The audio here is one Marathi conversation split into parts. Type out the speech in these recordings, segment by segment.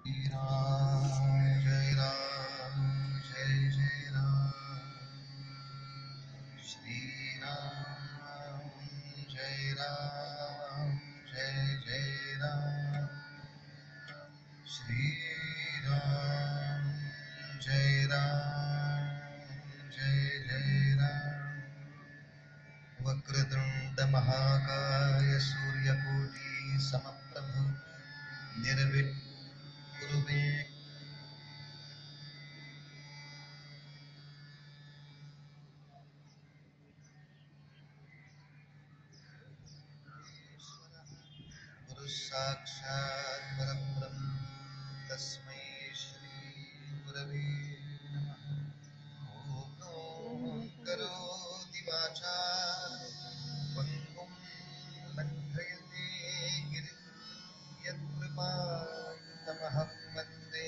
राम जय राम जय जय राम जय राम जय जय राम श्री राम जय राम जय जय राम वक्रतुंड महाकाय सूर्यकोटि समप्रभ निर्विघ्नं गुरु साक्षात् परब्रह्म तस्मै श्री गुरवे नमः। ॐ करोति वाचालं पङ्गुं लङ्घयते गिरिं यत्कृपातमहं वन्दे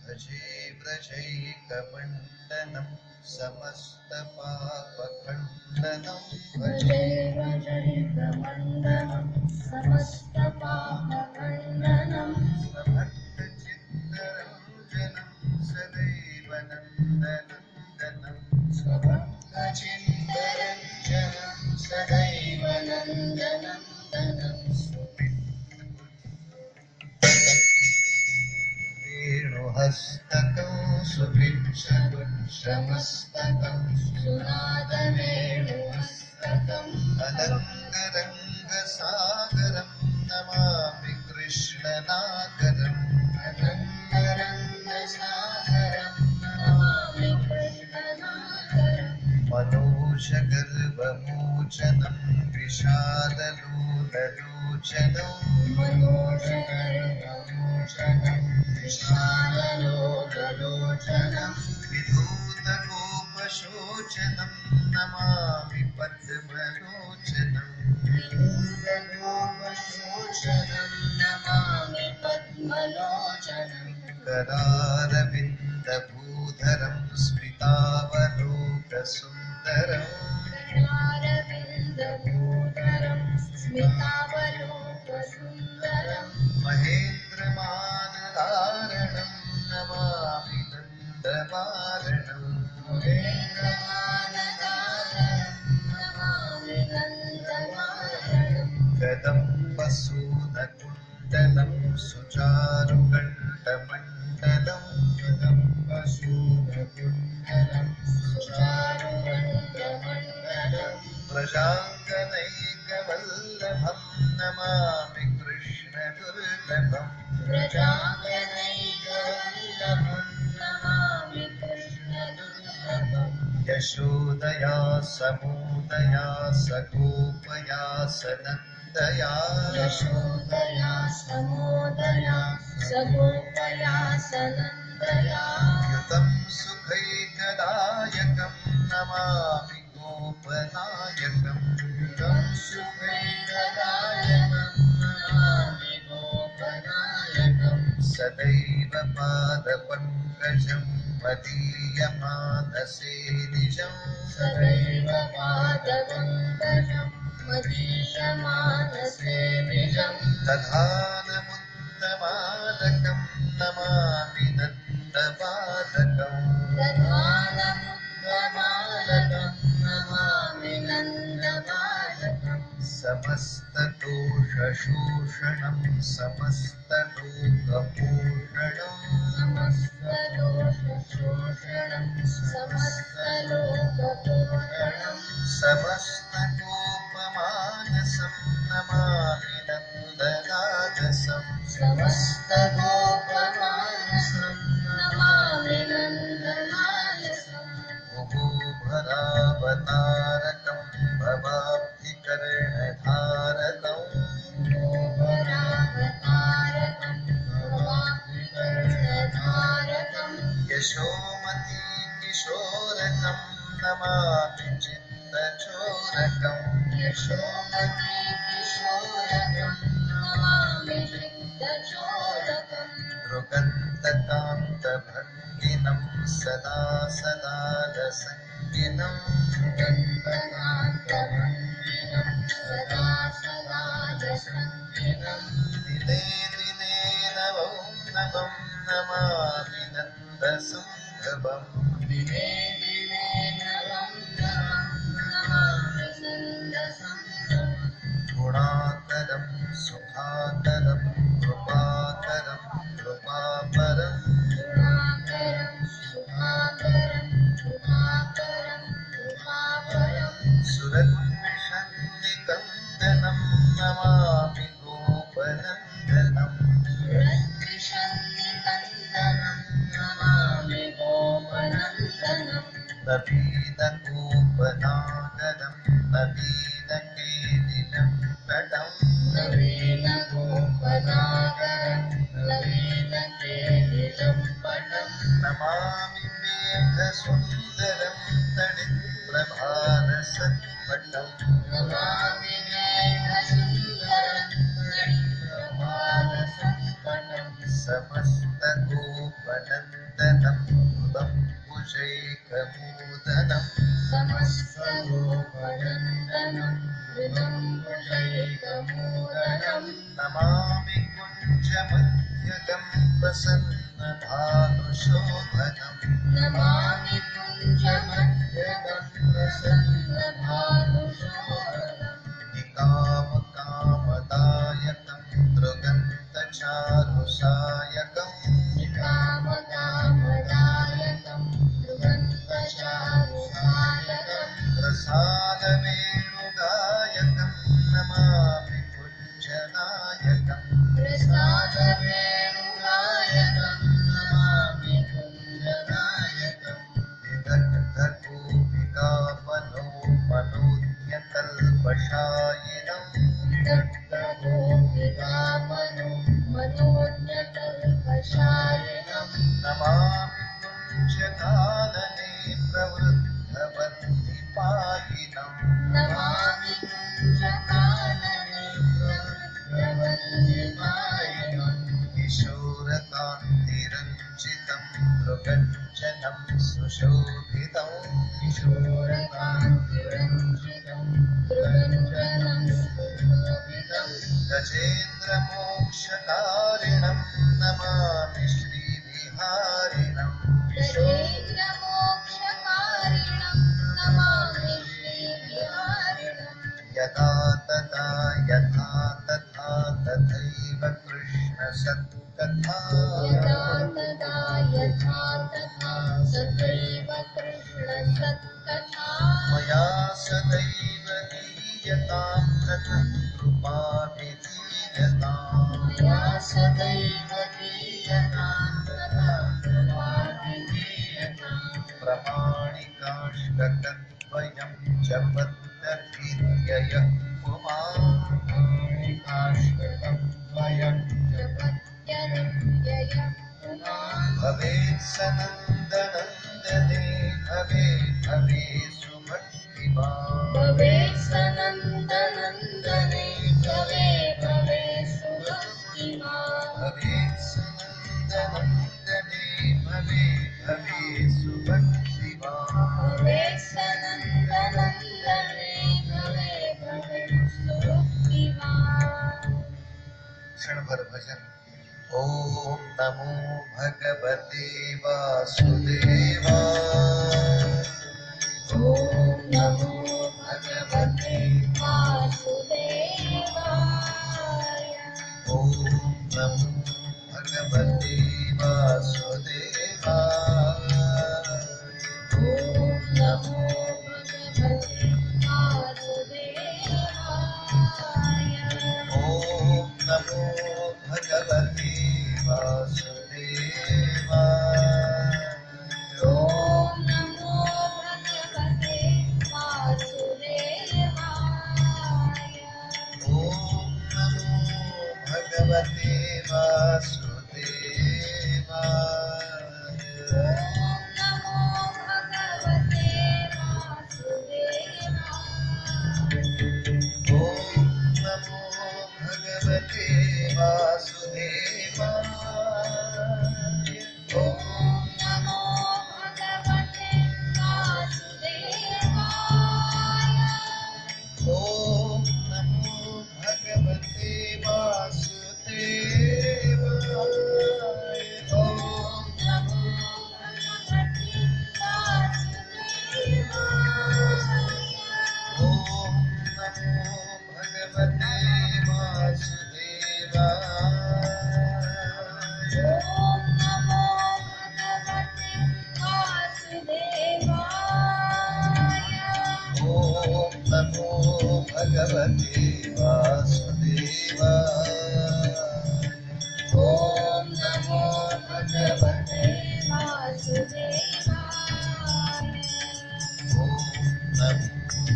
भजे व्रजैकमण्डनं समस्तपापखण्डनं भजे व्रजैकमण्डनं समस्तपापखण्डनं स्वभक्तचित्तरञ्जनं सदैव नन्दनन्दनं स्वभक्तचित्तरञ्जनं सदैव नन्दनन्दनं वेणुहस्तकं सुभिक्षमस्तकं सुनादवेणुहस्तकम् अनङ्गरङ्गसागरं नमामि कृष्णनागरम् अनन्तरङ्गसागरं नमामि कृष्णनागरम् मनोजगर्वमोचनं विशाललोललोचनं मनोजगर्वमोचनं विशाललोचनं विधूतकोपशोचनं नमामि पद्मलोचनं विधूतलोकशोचनं नमामि पद्मलोचनं करारविन्दभूधरं स्मितावलोकसुन्दरं करारविन्दभूधरं स्मितावलोकसुन्दरं महेन्द्रमानधारणं नमामि नन्दवारणं महेन्द्रमानधारणं नमामि नन्दवारणं कदम्बसूनकुण्डलं सुचारुकण्ठमण्डलं कदम्बसूनकुण्डलं सुचारुकण्ठमण्डलं प्रजाङ्गनैकवल्लभं नमामि कृष्णदुर्लभम् व्रजाङ्गनैकवल्लभं नमामि कृष्णदुर्लभम् यशोदया समोदया सगोपया सनन्दया यशोदया समोदया सगोपया सनन्दया युतं सुखैकदायकं नमामि गोपनायकम् तं सुखैकदायकं नमामि गोपनायकम् सदैव पादपङ्कजं मदीयमानसे निजम् सदैव पादपङ्कजं मदीयमानसे निजम् दधानमुत्तमादकं नमामि नन्दबालकम् दधानमुत्तमालकं नमामि नन्दबालकम् समस्तदोषशोषणं समस्तलोकभूषणम् समस्तदोषशोषणं समस्तलोकपूरणं समस्तगोपमानसं नमामि नन्दनादसम् समस्तगोपमानसं नमामि नन्दनायसम् मुहुः भरावतारकं भवाब्धिकर्णधारकम् भोगरागतारकं भवाब्धिकर्णधारकं यशोमती किशोरकं नमामि चित्तचोरकम् यशोमती किशोरकं नमामि चित्तचोरकम् रुगन्तकान्तभङ्गिनं सदा सदा रसं वन्दिनं सदा सदा यशन्तिनं दिने दिने नवं नवं नमामि नन्दसंभवम् दिने दिने नवं नवं नमामि नन्दसंभवम् गुणाकरं सुखाकरं कृपाकरं कृपापरं गुणाकरं सुखाकरं कृपाकरं कृपाकरं सुरद्विषन्निकन्दनं नमामि गोपनन्दनम् सुरद्विषन्निकन्दनं नमामि गोपनन्दनं नवीनगोपनागरं नवीनकेलिनं तटम् नवीनगोपनागरं नवीनकेलिनं पटम् नमामि मेघसुन्दरं तडिप्रभारसत्पटम् नमामि मेघसुन्दरं तडिप्रभारसत्पटम् समस्तगोपनन्दनं मुदं कुशैकमूदनम् समस्तगोपनन्दनं हृदं कुशैकमूदनं नमामि कुञ्जमध्यगं प्रसन्नभानुशोभनम् नमामि कुञ्जमध्यगं प्रसन्नभानुशोभनम् निकामकामदायकं दृगन्तचारुसायकम् निकामकामदायकं दुरन्तचारुसायकं प्रसादवेणुगायकं नमामि कुञ्जनायकम् प्रसादवेणुगायकं नमामि कुञ्जनायकम् मनोज्ञकल्पशायिनं नमामि कुञ्जकानने प्रवृद्धवन्दिपायिनम् नमामि कुञ्जकानने प्रवृद्धवन्दिपायिनं किशोरकान्तिरञ्जितं मृगञ्जनं सुशोभितम् किशोरकान्तिरञ्जितं दृगञ्जनं सुशोभितं गजेन्द्रमोक्षकारिणं नमामि श्रीविहारिणम् गजेन्द्रमोक्षकारिणं नमामि श्रीविहारिणं यथा तथा यथा तथा तथैव कृष्णसत्कथा यथा तथा यथा तथा सदैव कृष्णसत्कथा मया सदैव गीयतां कृपाभिधीयताम् मया सदैव दीयतां तथा कृपाभिधीयताम् प्रमाणिकाष्टकद्वयं जपत्यभिर्ययः पुमान् काष्टकद्वयं जपत्यनुव्यय पुमान् भवेत् सनन्दनन्दने भवे सुभक्तिमान् भवेत् सनन्दनन्दने भवे सुभक्तिमान् भवेत् सनन्दनन्दने भवे सुभक्तिमान् भवेत् सनन्दनन्दने भवे सुभक्तिमान् क्षणभर भजन। ॐ नमो भगवते वासुदेवाय। ॐ नमो भगवते वासुदेवाय ॐ नमो भगवते वासुदेवाय। ॐ नमो भगवते वासुदेवाय ॐ नमो भगवते वासुदेवाय। ॐ ओम नमो भगवते वासुदेवाय ओम नमो भगवते वासुदेवाय ओम नमो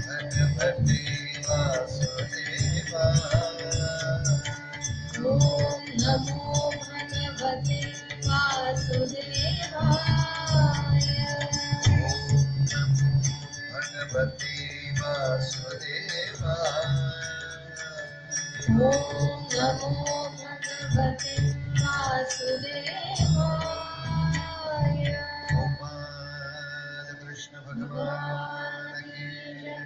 भगवते वासुदेवाय ओम नमो भगवते वासुदेवाय भगवते वासुदेवाय ओम नमो भगवते वासुदेवाय गोपाल कृष्ण भगवान की जय।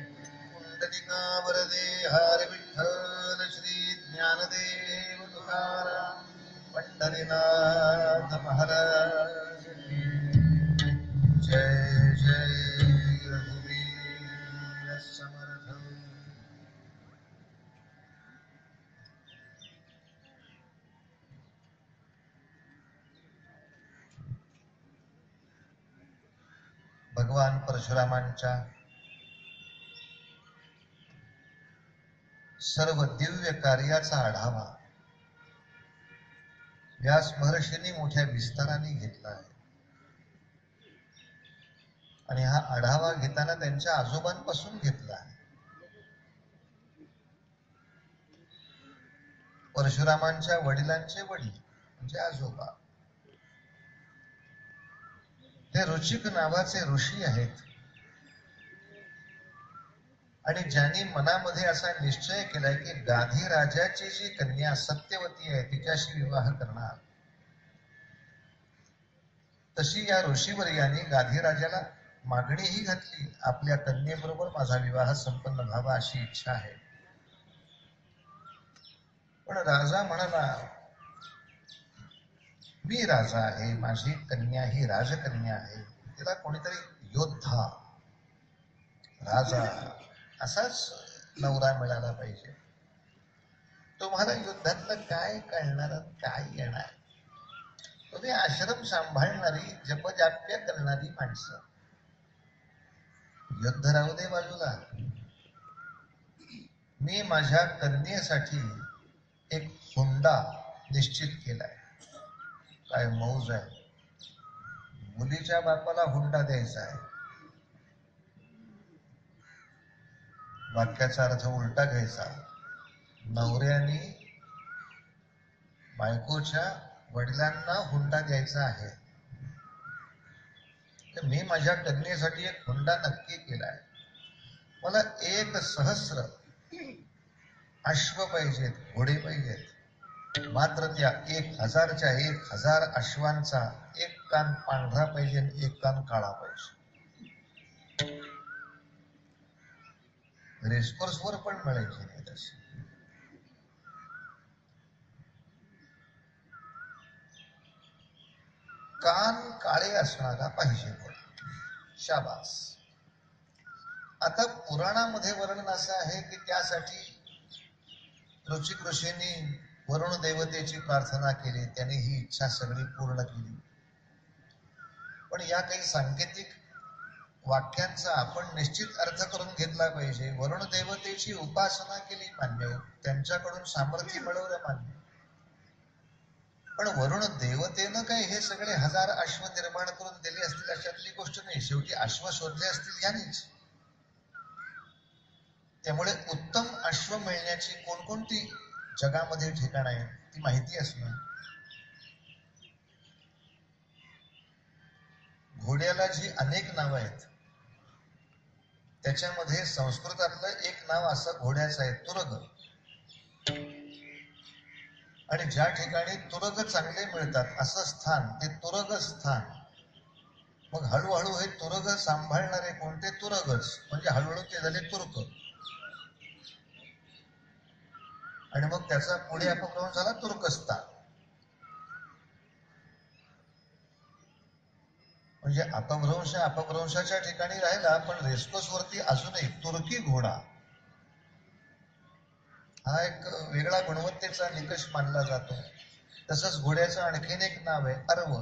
कुंडलिका वरदे हर विठ्ठल श्री ज्ञानदेव तुकाराम पंढरीनाथ महाराज की जय जय रघुवीर समर्थ। भगवान परशुरामांच्या सर्व दिव्य कार्याचा आढावा व्यास महर्षींनी मोठ्या विस्ताराने घेतला आहे आणि हा आढावा घेताना त्यांच्या आजोबांपासून घेतला आहे. परशुरामांच्या वडिलांचे वडील म्हणजे आजोबा हे रुचिक नावाचे ऋषी आहेत आणि ज्यांनी मनामध्ये असा निश्चय केलाय की गाधी राजाची जी कन्या सत्यवती आहे तिच्याशी विवाह करणार, तशी या ऋषीवर्यांनी गाधी राजाला मागणीही घातली, आपल्या कन्येबरोबर माझा विवाह संपन्न व्हावा अशी इच्छा आहे. पण राजा म्हणाला, मी राजा आहे, माझी कन्या ही राजकन्या आहे, तिला कोणीतरी योद्धा राजा असाच नवरा मिळाला पाहिजे. तुम्हाला युद्धातलं काय कळणार, काय येणार? तुम्ही आश्रम सांभाळणारी जपजाप्य करणारी माणसं, युद्ध राहू दे बाजूला. मी माझ्या कन्येसाठी एक हुंडा निश्चित केलाय. काय मौज आहे, मुलीच्या बापाला हुंडा द्यायचा आहे. वाक्याचा अर्थ उलटा घ्यायचा. नवऱ्याने बायकोच्या वडिलांना हुंडा द्यायचा आहे. तर मी माझ्या कन्येसाठी एक हुंडा नक्की केलाय. मला 1,000 अश्व पाहिजेत, घोडे पाहिजेत. मात्र त्या 1,000च्या 1,000 अश्वांचा एक कान पांढरा पाहिजे, एक कान काळा पाहिजे. रेसकोर्सवर पण मिळायची नाही तशी. कान काळे असणारा पाहिजे घोडा. शाबास. आता पुराणामध्ये वर्णन असं आहे की त्यासाठी रुचिक ऋषींनी वरुण देवतेची प्रार्थना केली, त्याने ही इच्छा सगळी पूर्ण केली. पण या काही सांकेतिक वाक्यांचा आपण निश्चित अर्थ करून घेतला पाहिजे. वरुण देवतेची उपासना केली मान्य, त्यांच्याकडून सामर्थ्य मिळवलं मान्य, पण वरुण देवतेनं काही हे सगळे 1000 अश्व निर्माण करून दिले असतील अशातली गोष्ट नाही. शेवटी अश्व शोधले असतील यानेच. त्यामुळे उत्तम अश्व मिळण्याची कोणकोणती जगामध्ये ठिकाण आहे ती माहिती असणं. घोड्याला जी अनेक नावं आहेत त्याच्यामध्ये संस्कृतातलं एक नाव असं घोड्याचं आहे, तुरग. आणि ज्या ठिकाणी तुरग चांगले मिळतात असं स्थान ते तुरग स्थान. मग हळूहळू हे तुरग सांभाळणारे कोणते? तुरगच. म्हणजे हळूहळू ते झाले तुर्क. आणि मग त्याचा पुढे अपभ्रंश झाला तुर्कस्तान. म्हणजे अपभ्रंशाच्या ठिकाणी राहिला, पण रेसकोर्स वरती अजूनही तुर्की घोडा हा एक वेगळा गुणवत्तेचा निकष मानला जातो. तसंच घोड्याचं आणखीन एक नाव आहे, अर्व.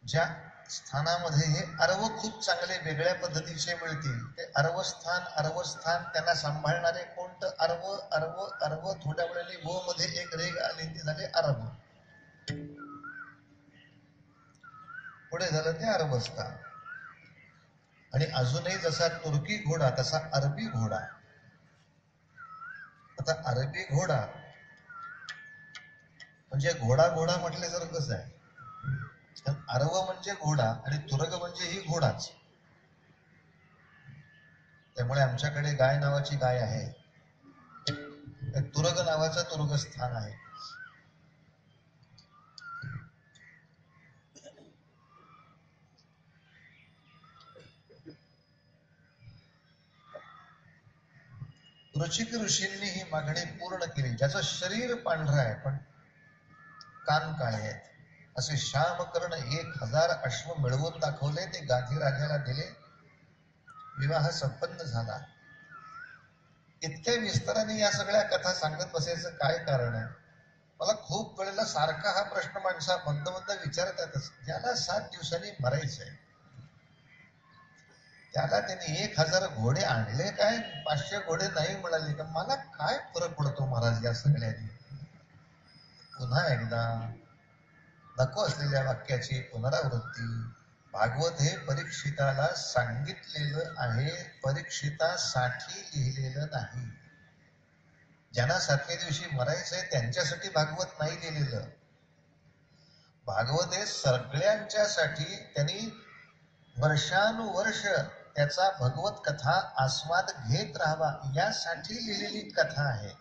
ज्या स्थानामध्ये हे अर्व खूप चांगले वेगळ्या पद्धतीचे मिळतील ते अर्वस्थान त्यांना सांभाळणारे कोणतं अर्व थोड्या वेळाने व मध्ये एक रेग आली ते झाले अरब, पुढे झालं ते अरबस्थान. आणि अजूनही जसा तुर्की घोडा तसा अरबी घोडा. आता अरबी घोडा म्हणजे घोडा म्हटले जर कसं आहे, अरव म्हणजे घोडा आणि तुरग म्हणजे ही घोडाच. त्यामुळे आमच्याकडे गाय नावाची गाय आहे, तुरग नावाचं तुर्गस्थान आहे. रुचिक ऋषींनी ही मागणी पूर्ण केली. ज्याचं शरीर पांढरं आहे पण कान काळे आहेत असे श्यामकर्ण 1000 अश्व मिळवून दाखवले. ते गांधी राजाला दिले. विवाह संपन्न झाला. इतक्या विस्ताराने या सगळ्या कथा सांगत बसायचं काय कारण आहे? मला खूप वेळेला सारखा हा प्रश्न माणसा मंद विचारतातच. ज्याला 7 दिवसांनी मरायचंय त्याला त्यांनी 1000 घोडे आणले काय, 500 घोडे नाही मिळाले का, मला काय फरक पडतो महाराज या सगळ्यांनी. पुन्हा एकदा नको असलेल्या वाक्याची पुनरावृत्ती. भागवत हे परीक्षिताला सांगितलेलं आहे, परीक्षितासाठी लिहिलेलं नाही. ज्यांना 7व्या दिवशी मरायचंय त्यांच्यासाठी भागवत नाही लिहिलेलं. भागवत हे सगळ्यांच्यासाठी त्यांनी वर्षानुवर्ष त्याचा भगवत कथा आस्वाद घेत राहावा यासाठी लिहिलेली कथा आहे.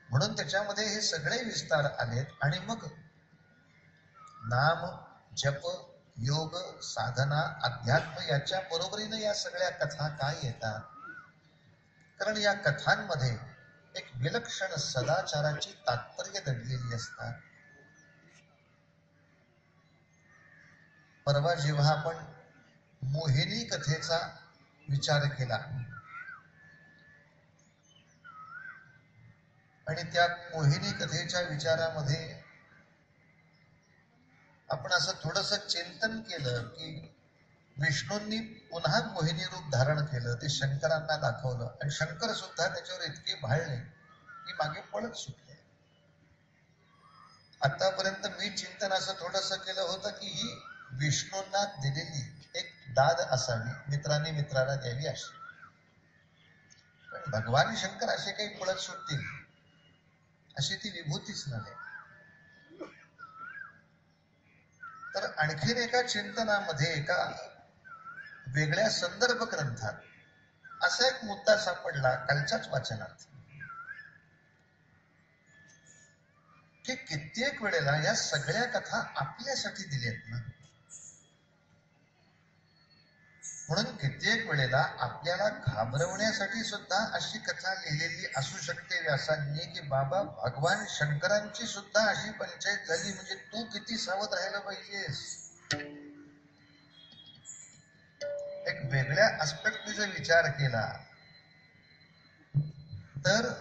म्हणून त्याच्यामध्ये हे सगळे विस्तार आलेत. आणि मग नाम, जप, योग, साधना, अध्यात्म याच्या बरोबरीने या सगळ्या कथा काय येतात? कारण या कथांमध्ये एक विलक्षण सदाचाराची तात्पर्य दडलेली असतात. परवा जेव्हा आपण मोहिनी कथेचा विचार केला आणि त्या मोहिनी कथेच्या विचारामध्ये आपण असं थोडस चिंतन केलं की विष्णूंनी पुन्हा मोहिनी रूप धारण केलं, ते शंकरांना दाखवलं आणि शंकर सुद्धा त्याच्यावर इतके भाळले की मागे पळत सुटले. आतापर्यंत मी चिंतन असं थोडस केलं होतं की ही विष्णूंना दिलेली एक दाद असावी, मित्रांनी मित्राला द्यावी अशी. पण भगवान शंकर असे काही पळत सुटतील अशी ती विभूतीच नव्हे. तर आणखीन एका चिंतनामध्ये एका वेगळ्या संदर्भ ग्रंथात असा एक मुद्दा सापडला कालच्याच वाचनात की कित्येक वेळेला या सगळ्या कथा आपल्यासाठी दिल्यात ना, म्हणून कित्येक वेळेला आपल्याला घाबरवण्यासाठी सुद्धा अशी कथा लिहिलेली असू शकते व्यासांनी की बाबा भगवान शंकरांची सुद्धा अशी पंचायत झाली म्हणजे तू किती सावध राहायला पाहिजेस. एक वेगळ्या आस्पेक्टने जर विचार केला तर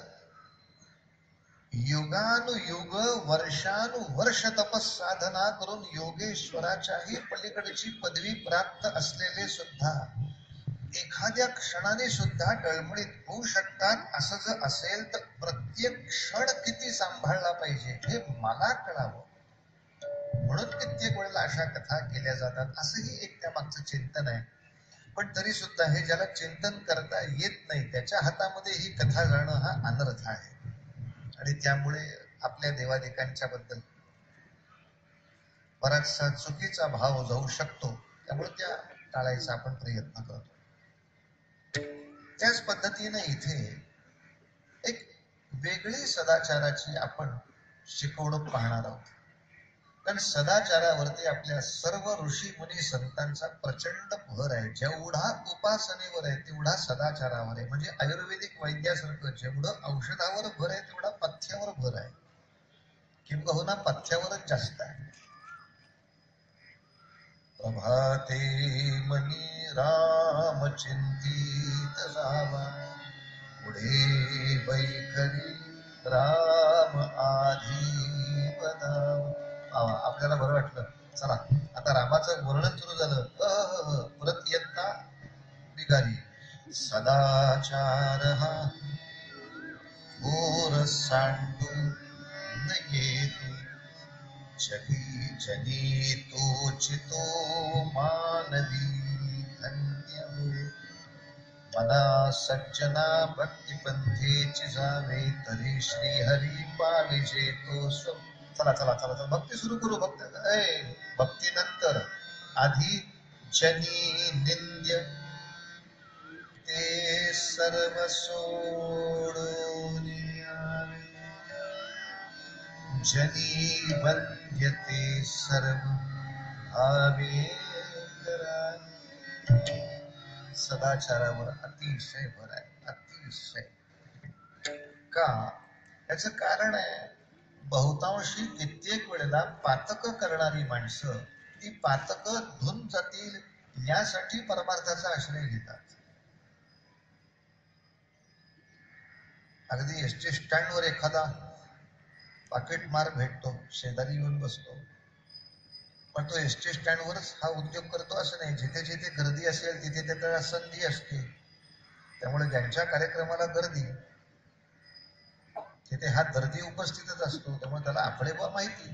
युगानुयुग वर्षानुवर्ष तपसाधना करून योगेश्वराच्याही पलीकडची पदवी प्राप्त असलेले सुद्धा एखाद्या क्षणाने सुद्धा डळमळीत होऊ शकतात. असं जर असेल तर प्रत्येक क्षण किती सांभाळला पाहिजे हे मला कळावं, म्हणून कित्येक वेळेला अशा कथा केल्या जातात. असंही एक त्या मागचं चिंतन आहे. पण तरी सुद्धा हे ज्याला चिंतन करता येत नाही त्याच्या हातामध्ये ही कथा जाणं हा अनर्थ आहे आणि त्यामुळे आपल्या देवादिकांच्या बद्दल बराचसा चुकीचा भाव जाऊ शकतो. त्यामुळे त्या टाळायचा आपण प्रयत्न करतो. त्याच पद्धतीने इथे एक वेगळी सदाचाराची आपण शिकवणूक पाहणार आहोत. कारण सदाचारावरती आपल्या सर्व ऋषी मुनी संतांचा प्रचंड भर आहे. जेवढा उपासनेवर आहे तेवढा सदाचारावर आहे. म्हणजे आयुर्वेदिक वैद्यासारखं जेवढं औषधावर भर आहे तेवढा पथ्यावर भर आहे, किंबहुना पथ्यावरच जास्त आहे. प्रभाते मनी राम चिंतित जावा, पुढे वैखरी राम आधी पदावा. आपल्याला बरं वाटलं. चला आता रामाचं वर्णन सुरू झालं. परत येता बिगारी सदाचार हा घोर सांडू न येतो जगी जनी तोचितो मानवी धन्य हो. मना सज्जना भक्तिपंथेची जावे तरी श्रीहरी पाविजे तो स्व. चला चला चला चला भक्ती सुरू करू. भक्ती नंतर आधी जनी निंद्य ते सर्व सोडून यावे. जनी वंद्यते सर्व भावे करावे. सदाचारावर अतिशय भर आहे. अतिशय का? याच कारण आहे बहुतांशी कित्येक वेळेला पातक करणारी माणसं ती पातक धुन जातील यासाठी परमार्थाचा आश्रय घेतात. अगदी एसटी स्टँडवर एखादा पाकिटमार भेटतो, शेजारी येऊन बसतो, पण तो एसटी स्टँडवरच हा उद्योग करतो असं नाही. जिथे जिथे गर्दी असेल तिथे त्याला संधी असते. त्यामुळे ज्यांच्या कार्यक्रमाला गर्दी तिथे हा दर्दी उपस्थितच असतो. त्यामुळे त्याला आपले बुवा माहिती.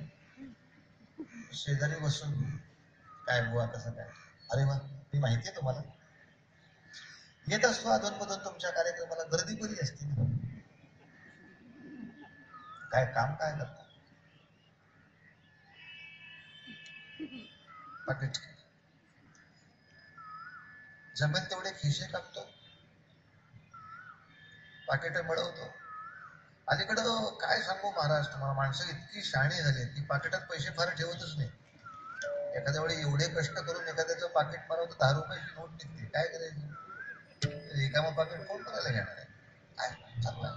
शेजारी बसून काय बुवा कसं काय, अरे वा मी माहितीये तुम्हाला, येत असतो अधूनमधून तुमच्या कार्यक्रमाला, गर्दी बरी असते ना, काय काम काय करता. पाकिट जमेल तेवढे खिशे कापतो, पाकिट मिळवतो. अलीकडं काय सांगू महाराज तुम्हाला, माणसं इतकी शहाणी झाली की पाकिटात पैसे फार ठेवतच नाही. एखाद्या वेळी एवढे कष्ट करून एखाद्याचं पाकिट मारवतं, 10 रुपयाची नोट निघते, काय करायचं? रिकामं पाकिट कोण करायला घेणार आहे? काय चाललंय?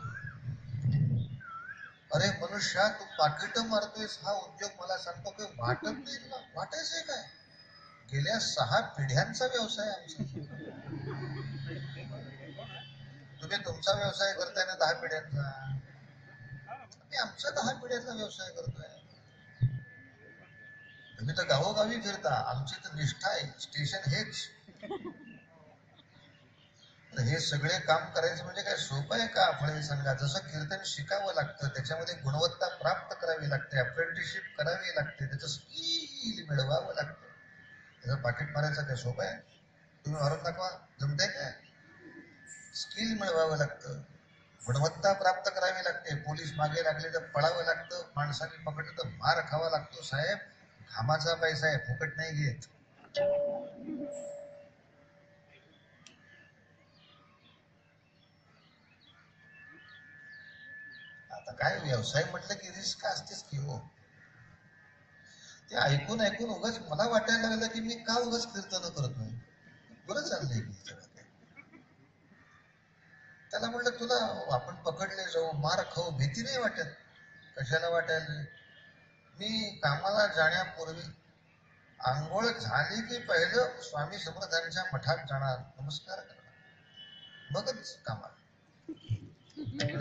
अरे मनुष्या, तू पाकिट मारतोयस हा उद्योग मला सांगतो की वाटत नाही तुला? वाटायचंय काय? गेल्या 6 पिढ्यांचा व्यवसाय आमचा. तुम्ही तुमचा व्यवसाय करताय ना 10 पिढ्यांचा, मी आमचा 10 पिढ्यांचा व्यवसाय करतोय. तुम्ही तर गावोगावी फिरता, आमची तर निष्ठा आहे, स्टेशन हेच. हे सगळे काम करायचं म्हणजे काय सोपं आहे का? आपण सांगा. जसं कीर्तन शिकावं लागतं, त्याच्यामध्ये गुणवत्ता प्राप्त करावी लागते, अप्रेंटिसशिप करावी लागते, त्याचं स्किल मिळवावं लागतं. त्याचं पाकिट मारायचं काय सोपं आहे? तुम्ही मारून दाखवा, जमतंय काय? स्किल मिळवावं लागतं, गुणवत्ता प्राप्त करावी लागते. पोलीस मागे लागले तर पळावं लागतं, माणसाने पकडलं तर मार खावा लागतो. साहेब घामाचा पैसा आहे, फुकट नाही घेत. आता काय व्यवसाय म्हटलं की रिस्क असतेच की हो. ते ऐकून ऐकून उगाच मला वाटायला लागलं की मी का उगाच कीर्तन करतोय, बरं चाललंय की. त्याला म्हटलं तुला आपण पकडले जाऊ, मार खाऊ, भीती नाही वाटत? कशाला वाटायला? मी कामाला जाण्यापूर्वी आंघोळ झाली की पहिलं स्वामी समर्थांच्या मठात जाणार, नमस्कार करणार, मगच कामाला.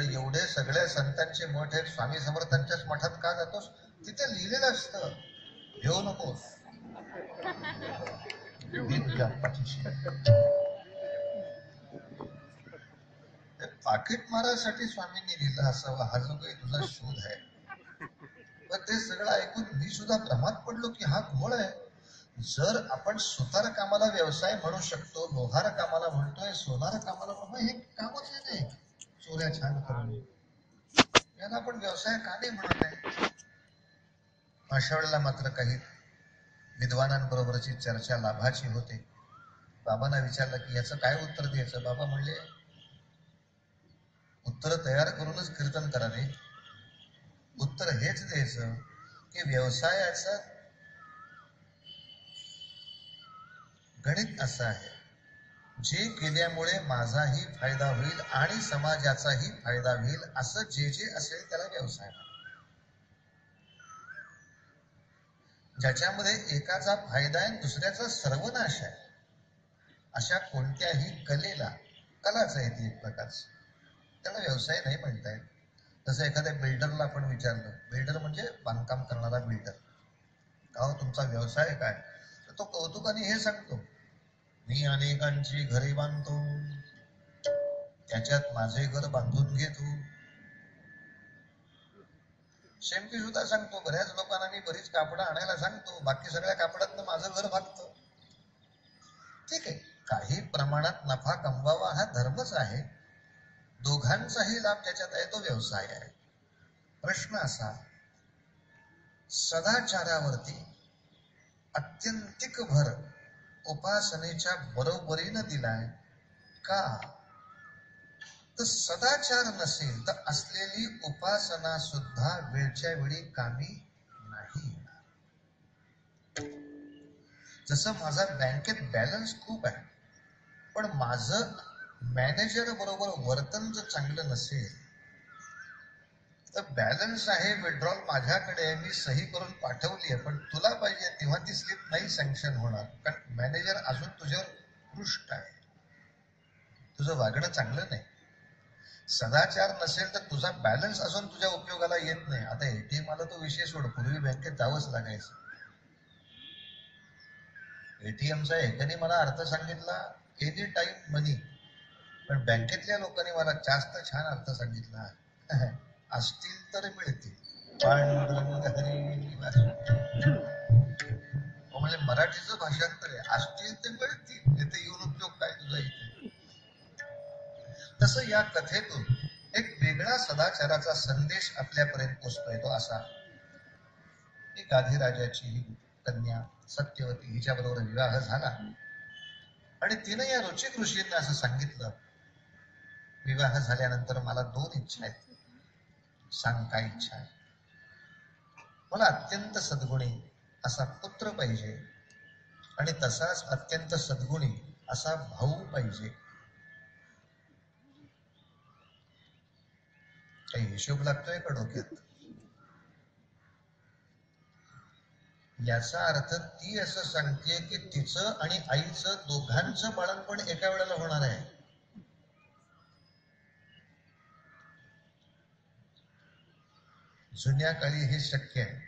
एवढे सगळ्या संतांचे मठ आहेत, स्वामी समर्थांच्याच मठात का जातोस? तिथे लिहिलेलं असतं, घेऊ नकोस, मी तुझ्या पाठीशी. पाकिट मारायसाठी स्वामींनी लिहिलं असावं, हा जो काही तुझा शोध आहे. पण ते सगळं ऐकून मी सुद्धा भ्रमात पडलो की हा घोळ आहे. जर आपण सुतार कामाला व्यवसाय म्हणू शकतो, लोहार कामाला म्हणतोय, सोनार कामाला म्हणतोय, हे कामच आहे नाही चोऱ्या छान करून, याला आपण व्यवसाय का नाही म्हणत आहे? अशा वेळेला मात्र काही विद्वानांबरोबरची चर्चा लाभाची होते. बाबांना विचारलं की याचं काय उत्तर द्यायचं? बाबा म्हणले उत्तर तयार करूनच कीर्तन करावे. उत्तर हेच द्यायचं की व्यवसायाचं गणित असं आहे, जे केल्यामुळे माझाही फायदा होईल आणि समाजाचाही फायदा होईल, असं जे जे असेल त्याला व्यवसाय. ज्याच्यामध्ये एकाचा फायदा आहे दुसऱ्याचा सर्वनाश आहे, अशा कोणत्याही कलेला, कलाच आहे ती एक प्रकारची, त्याला व्यवसाय नाही म्हणता येत. जसं एखाद्या बिल्डरला आपण विचारलं, बिल्डर म्हणजे बांधकाम करणारा बिल्डर, का हो तुमचा व्यवसाय काय? तो कौतुकाने हे सांगतो, मी अनेकांची घरे बांधतो, त्याच्यात माझे घर बांधून घेतो. शेमटी सुद्धा सांगतो, बऱ्याच लोकांना मी बरीच कापडं आणायला सांगतो, बाकी सगळ्या कापडातनं माझं घर भागतं. ठीक आहे, काही प्रमाणात नफा कमवावा हा धर्मच आहे, दोघांचाही लाभ त्याच्यात आहे, तो व्यवसाय आहे. प्रश्न असा, सदाचारावरती अत्यंतिक भर उपासनेच्या बरोबरीनं दिलाय का? तर सदाचार नसेल तर असलेली उपासना सुद्धा वेळच्या वेळी कामी नाही. जसं माझा बँकेत बॅलन्स खूप आहे, पण माझं मॅनेजर बरोबर वर्तन जर चांगलं नसेल तर बॅलन्स आहे, विड्रॉल माझ्याकडे आहे, मी सही करून पाठवली आहे, पण तुला पाहिजे तेव्हा ती स्लिप नाही सँक्शन होणार, कारण मॅनेजर अजून तुझ्यावर रुष्ट आहे, तुझं वागणं चांगलं नाही. सदाचार नसेल तर तुझा बॅलन्स असून तुझ्या उपयोगाला येत नाही. आता एटीएम आला तो विषय सोड, पूर्वी बँकेत जावंच लागायचं. एटीएमचा एकाने मला अर्थ सांगितला एनी टाइम मनी, पण बँकेतल्या लोकांनी मला जास्त छान अर्थ सांगितला, असतील तर मिळतील. म्हणजे मराठीचं भाषांतर आहे, असतील तर मिळतील, इथे येऊन उपयोग काय तुझा इथे. तसं या कथेतून एक वेगळा सदाचाराचा संदेश आपल्यापर्यंत पोचतोय. तो असा की गाधीराजाची ही कन्या सत्यवती हिच्याबरोबर विवाह झाला आणि तिनं या रुचिक ऋषींना असं सांगितलं, विवाह झाल्यानंतर मला 2 इच्छा आहेत, सांग काय इच्छा आहे? मला अत्यंत सद्गुणी असा पुत्र पाहिजे आणि तसाच अत्यंत सद्गुणी असा भाऊ पाहिजे. काही हिशोब लागतोय का डोक्यात? याचा अर्थ ती असं सांगते की तिचं आणि आईचं दोघांचं बाळणपण एका वेळेला होणार आहे. जुन्या काळी हे शक्य आहे.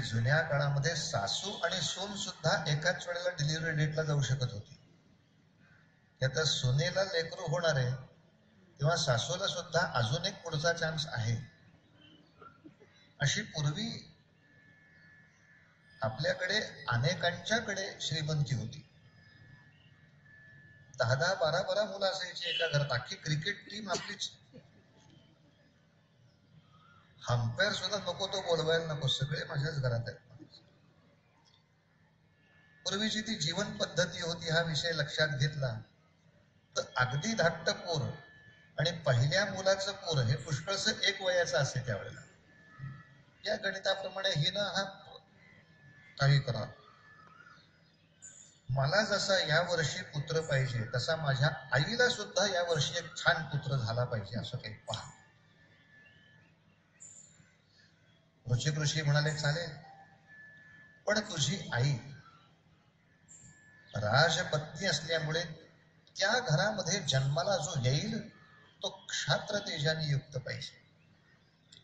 जुन्या काळामध्ये सासू आणि सून सुद्धा एकाच वेळेला डिलिव्हरी डेटला जाऊ शकत होती. आता सुनेला लेकरू होणार आहे तेव्हा सासूला सुद्धा अजून एक पुढचा चान्स आहे. अशी पूर्वी आपल्याकडे अनेकांच्याकडे श्रीमंती होती. 10-10, 12-12 मुलं असायची एका घरात. अख्खी क्रिकेट टीम आपलीच. अंपायर सुद्धा नको तो बोलवायला नको, सगळे माझ्याच घरात आहेत. पूर्वीची ती जीवन पद्धती होती. हा विषय लक्षात घेतला तर अगदी धाकट पोर आणि पहिल्या मुलाचं पोर हे पुष्कळसं 1 वयाचं असते त्यावेळेला. या गणिताप्रमाणे हिनं हा काही करा, मला जसा या वर्षी पुत्र पाहिजे तसा माझ्या आईला सुद्धा या वर्षी एक छान पुत्र झाला पाहिजे, असं काही पहा. रुचिक ऋषी म्हणाले, चालेल, पण तुझी आई राजपत्नी असल्यामुळे त्या घरामध्ये जन्माला जो येईल तो क्षात्र तेजाने युक्त पाहिजे.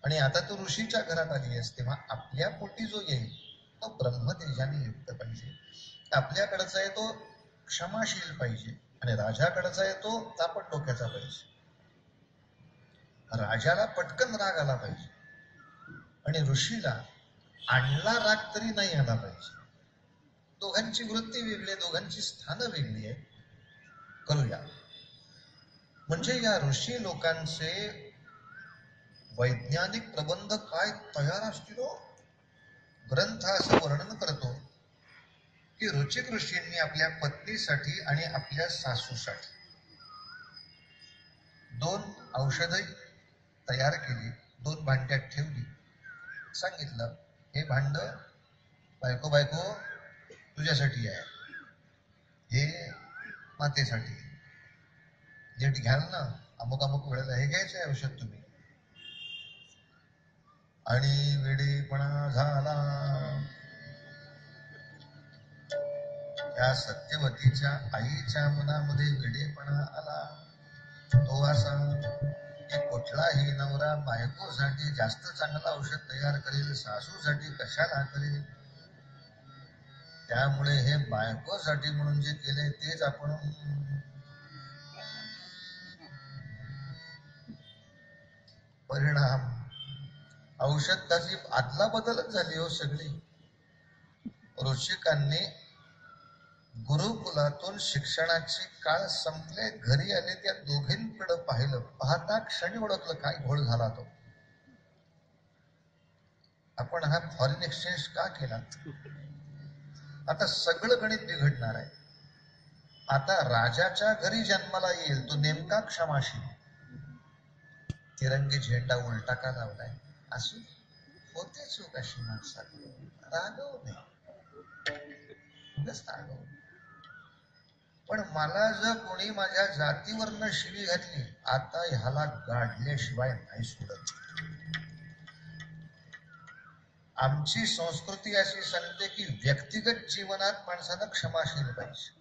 आणि आता तू ऋषीच्या घरात आली आहेस तेव्हा आपल्या पोटी जो येईल तो ब्रह्मतेजाने युक्त पाहिजे. आपल्याकडचा आहे तो क्षमाशील पाहिजे आणि राजाकडचा आहे तो तापट डोक्याचा पाहिजे. राजाला पटकन राग आला पाहिजे आणि ऋषीला आणला राग तरी नाही आला पाहिजे. दोघांची वृत्ती वेगळी आहे, दोघांची स्थानं वेगळी आहे. करूया म्हणजे या ऋषी लोकांचे वैज्ञानिक प्रबंध काय तयार असतील. ग्रंथ असं वर्णन करतो की रुचिक ऋषींनी आपल्या पत्नीसाठी आणि आपल्या सासूसाठी 2 औषधं तयार केली, 2 भांड्यात ठेवली. सांगितलं, हे भांड बायको तुझ्यासाठी आहे, हे मातेसाठी. नीट घ्याल ना, अमुक वेळेला हे घ्यायचं आहे औषध तुम्ही. आणि वेडेपणा झाला. या सत्यवतीच्या आईच्या मनामध्ये वेडेपणा आला. तो असा की कुठलाही नवरा बायकोसाठी जास्त चांगलं औषध तयार करेल, सासूसाठी कशाला करेल. त्यामुळे हे बायकोसाठी म्हणून जे केले तेच आपण परिणाम औषध त्याची आदला बदलच झाली हो सगळी. ऋषिकांनी गुरुकुलातून शिक्षणाचे काळ संपले, घरी आले, त्या दोघींकडे पाहिलं. पाहता क्षणी ओळखलं काय घोळ झाला तो. आपण हा फॉरेन एक्सचेंज का केला? आता सगळं गणित बिघडणार आहे. आता राजाच्या घरी जन्माला येईल तो नेमका क्षमाशील. तिरंगी झेंडा उलटा का लावलाय? असू होते चूक अशी माणसाकडे, रागवू नये, उगाच रागवू. पण मला जर कोणी माझ्या जातीवरनं शिवी घातली, आता ह्याला गाडल्याशिवाय नाही सोडत. आमची संस्कृती अशी सांगते की व्यक्तिगत जीवनात माणसानं क्षमाशील पाहिजे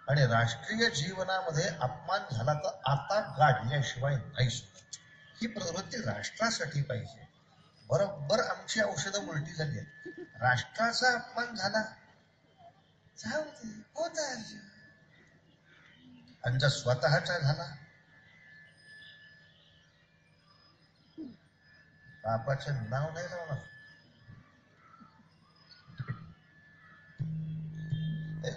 आणि राष्ट्रीय जीवनामध्ये अपमान झाला तर आता गाडल्याशिवाय नाही सोडत. ही प्रवृत्ती राष्ट्रासाठी पाहिजे. बरोबर आमची औषधं उलटी झाली आहेत. राष्ट्राचा अपमान झाला, जाऊ दे, होत आहे. आणि जर स्वतःचा झाला, बापाचं नाव नाही लावणार.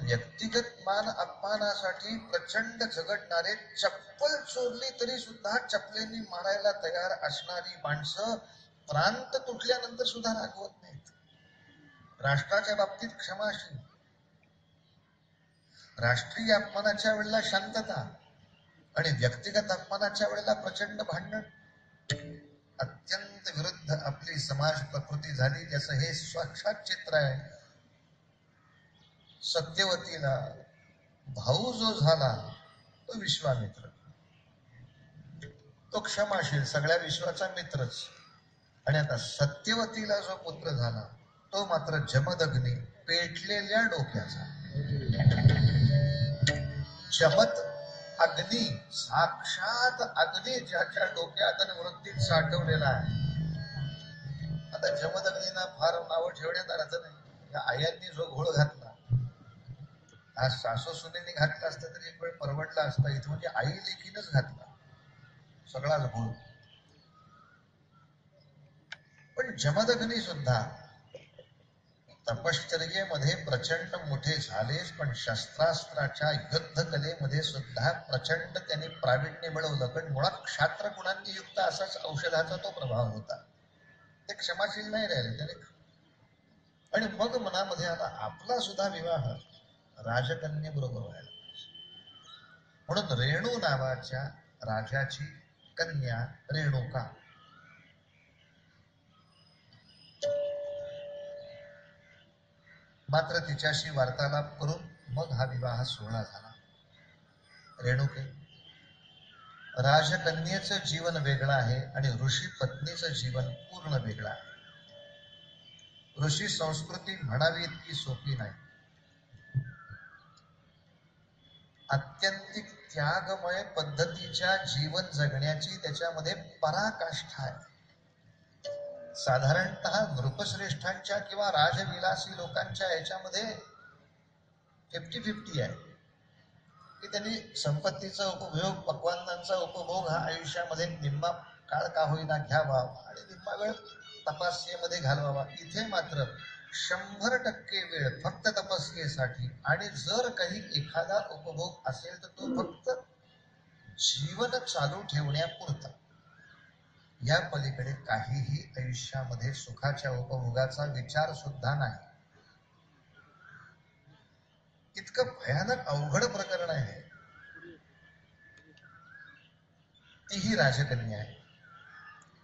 व्यक्तिगत मान अपमानासाठी प्रचंड झगडणारे, चप्पल चोरली तरी सुद्धा चपलेनी मारायला तयार असणारी माणसं प्रांत तुटल्यानंतर सुद्धा रागवत नाहीत. राष्ट्राच्या बाबतीत क्षमाशील. राष्ट्रीय अपमानाच्या वेळेला शांतता आणि व्यक्तिगत अपमानाच्या वेळेला प्रचंड भांडण. अत्यंत विरुद्ध आपली समाज प्रकृती झाली, ज्याचं हे साक्षात चित्र आहे. सत्यवतीला भाऊ जो झाला तो विश्वामित्र, तो क्षमाशील, सगळ्या विश्वाचा मित्रच. आणि आता सत्यवतीला जो पुत्र झाला तो मात्र जमदग्नी, पेटलेल्या डोक्याचा. जमत अग्नी, साक्षात अग्नी ज्याच्या डोक्यात आणि वृत्तीत साठवलेला आहे. आता जमदग्नीना फार नावं ठेवण्यात अर्थ नाही. या आयांनी जो घोळ घातला, आज सासू सुनेने घातला असता तरी एक वेळ परवडला असता. इथं म्हणजे आई लेकीनच घातला सगळाच घोळ. पण जमदग्नी सुद्धा तपश्चर्येमध्ये प्रचंड मोठे झालेच, पण शस्त्रास्त्राच्या युद्ध कलेमध्ये सुद्धा प्रचंड त्यांनी प्रावीण्य मिळवलं. पण मुळात क्षात्र गुणांनी युक्त असाच औषधाचा तो प्रभाव होता. ते क्षमाशील नाही राहिले त्याने. आणि मग मनामध्ये आला आपला सुद्धा विवाह राजकन्येबरोबर व्हायला. म्हणून रेणू नावाच्या राजाची कन्या रेणुका. मात्र तिच्याशी वार्तालाप करून मग हा विवाह सोहळा झाला. रेणुके, राजकन्येचं जीवन वेगळं आहे आणि ऋषी पत्नीचं जीवन पूर्ण वेगळं आहे. ऋषी संस्कृती म्हणावी इतकी सोपी नाही. अत्यंतिक त्यागमय पद्धतीच्या जीवन जगण्याची त्याच्यामध्ये पराकाष्ठा आहे. साधारणतः नृपश्रेष्ठांच्या किंवा राजविलासी लोकांच्या याच्यामध्ये 50-50 आहे की त्यांनी संपत्तीचा उपभोग, पक्वान्नांचा उपभोग हा आयुष्यामध्ये निम्मा काळ का होईना घ्यावा आणि निम्मा वेळ तपस्येमध्ये घालवावा. इथे मात्र 100% वेळ फक्त तपस्येसाठी, आणि जर काही एखादा उपभोग असेल तर तो फक्त जीवन चालू ठेवण्यापुरता. या पलीकडे काहीही आयुष्यामध्ये सुखाच्या उपभोगाचा विचार सुद्धा नाही. इतकं भयानक अवघड प्रकरण आहे. तीही राजकन्या आहे,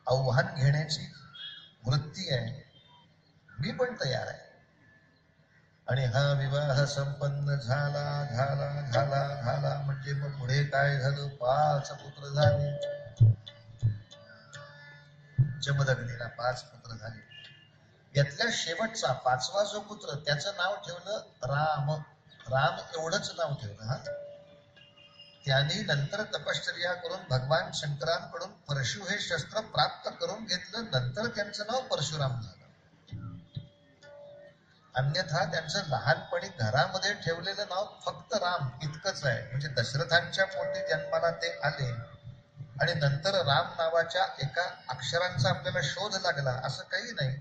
आव्हान घेण्याची वृत्ती आहे, मी पण तयार आहे. आणि हा विवाह संपन्न झाला झाला झाला झाला म्हणजे मग पुढे काय झालं? 5 पुत्र झाले. जमदग्नीला 5 पुत्र झाले. यातल्या शेवटचा 5वा जो पुत्र, त्याचं नाव ठेवलं राम. राम एवढंच नाव ठेवलं. हा, त्यांनी नंतर तपश्चर्या करून भगवान शंकरांकडून परशु हे शस्त्र प्राप्त करून घेतलं. नंतर त्यांचं नाव परशुराम झालं. अन्यथा त्यांचं लहानपणी घरामध्ये ठेवलेलं नाव फक्त राम इतकंच आहे. म्हणजे दशरथांच्या पोटी जन्माला ते आले आणि नंतर राम नावाच्या एका अक्षरांचा आपल्याला शोध लागला असं काही नाही.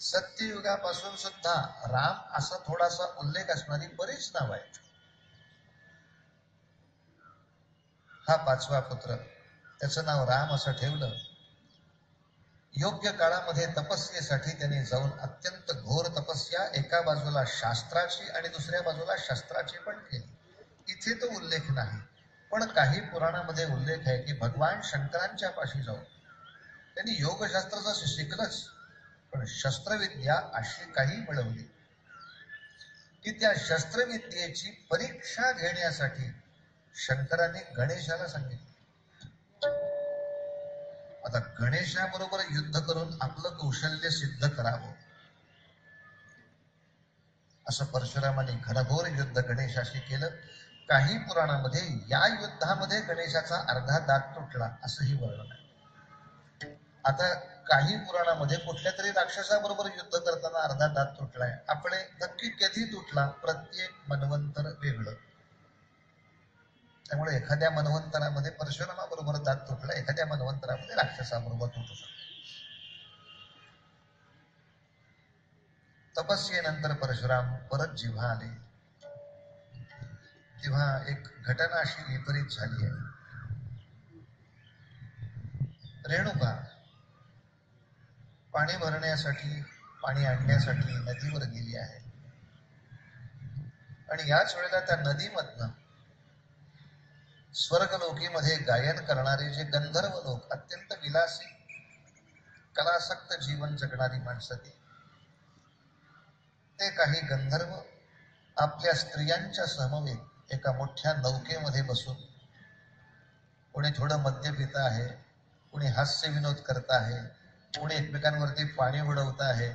सत्ययुगापासून सुद्धा राम असा थोडासा उल्लेख असणारी बरीच नाव आहेत. हा 5वा पुत्र, त्याचं नाव राम असं ठेवलं. योग्य काळामध्ये तपस्येसाठी त्याने जाऊन अत्यंत घोर तपस्या एका बाजूला शास्त्राची आणि दुसऱ्या बाजूला शस्त्राची पण केली. इथे तो उल्लेख नाही, पण काही पुराणामध्ये उल्लेख आहे की भगवान शंकरांच्या पाशी जाऊन त्यांनी योगशास्त्राचं शिकलंच, पण शस्त्रविद्या अशी काही मिळवली की त्या शस्त्रविद्येची परीक्षा घेण्यासाठी शंकरांनी गणेशाला सांगितलं, आता गणेशाबरोबर युद्ध करून आपलं कौशल्य सिद्ध करावं. असं परशुरामाने घनघोर युद्ध गणेशाशी केलं. काही पुराणामध्ये या युद्धामध्ये गणेशाचा अर्धा दात तुटला असंही वर्णन आहे. आता काही पुराणामध्ये कुठल्या तरी राक्षसाबरोबर युद्ध करताना अर्धा दात तुटलाय. आपले नक्की कधी तुटला, प्रत्येक मन्वंतर वेगळं. त्यामुळे एखाद्या मन्वंतरामध्ये परशुरामाबरोबर दात तुटला, एखाद्या मन्वंतरामध्ये राक्षसाबरोबर तुटू शकतो. तपस्येनंतर परशुराम परत जेव्हा आले तेव्हा एक घटना अशी विपरीत झाली आहे. रेणुका पाणी भरण्यासाठी, पाणी आणण्यासाठी नदीवर गेली आहे आणि याच वेळेला त्या नदीमधनं स्वर्गलोकीमध्ये गायन करणारे जे गंधर्व लोक, अत्यंत विलासी कलासक्त जीवन जगणारी माणसं, ते काही गंधर्व आपल्या स्त्रियांच्या समवेत एका मोठ्या नौकेमध्ये बसून कोणी थोडं मद्य पित आहे, कोणी हास्य विनोद करत आहे, कोणी एकमेकांवरती पाणी उडवत आहे.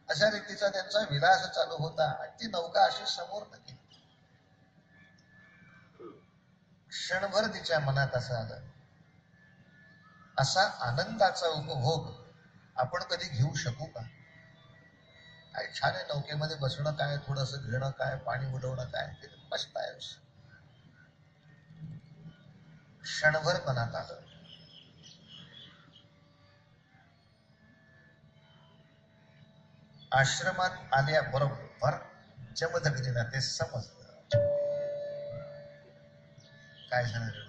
अशा रीतीचा त्यांचा विलास चालू होता आणि ती नौका अशी समोर गेली. क्षणभर तिच्या मनात असं आलं, असा आनंदाचा उपभोग आपण कधी घेऊ शकू का? काय छान आहे, नौकेमध्ये बसणं काय, थोडस घेणं काय, पाणी उडवणं काय, ते मस्त आहे. क्षणभर मनात आलं. आश्रमात आल्या बरोबर जमदग्नीला ते समजलं काय झालं.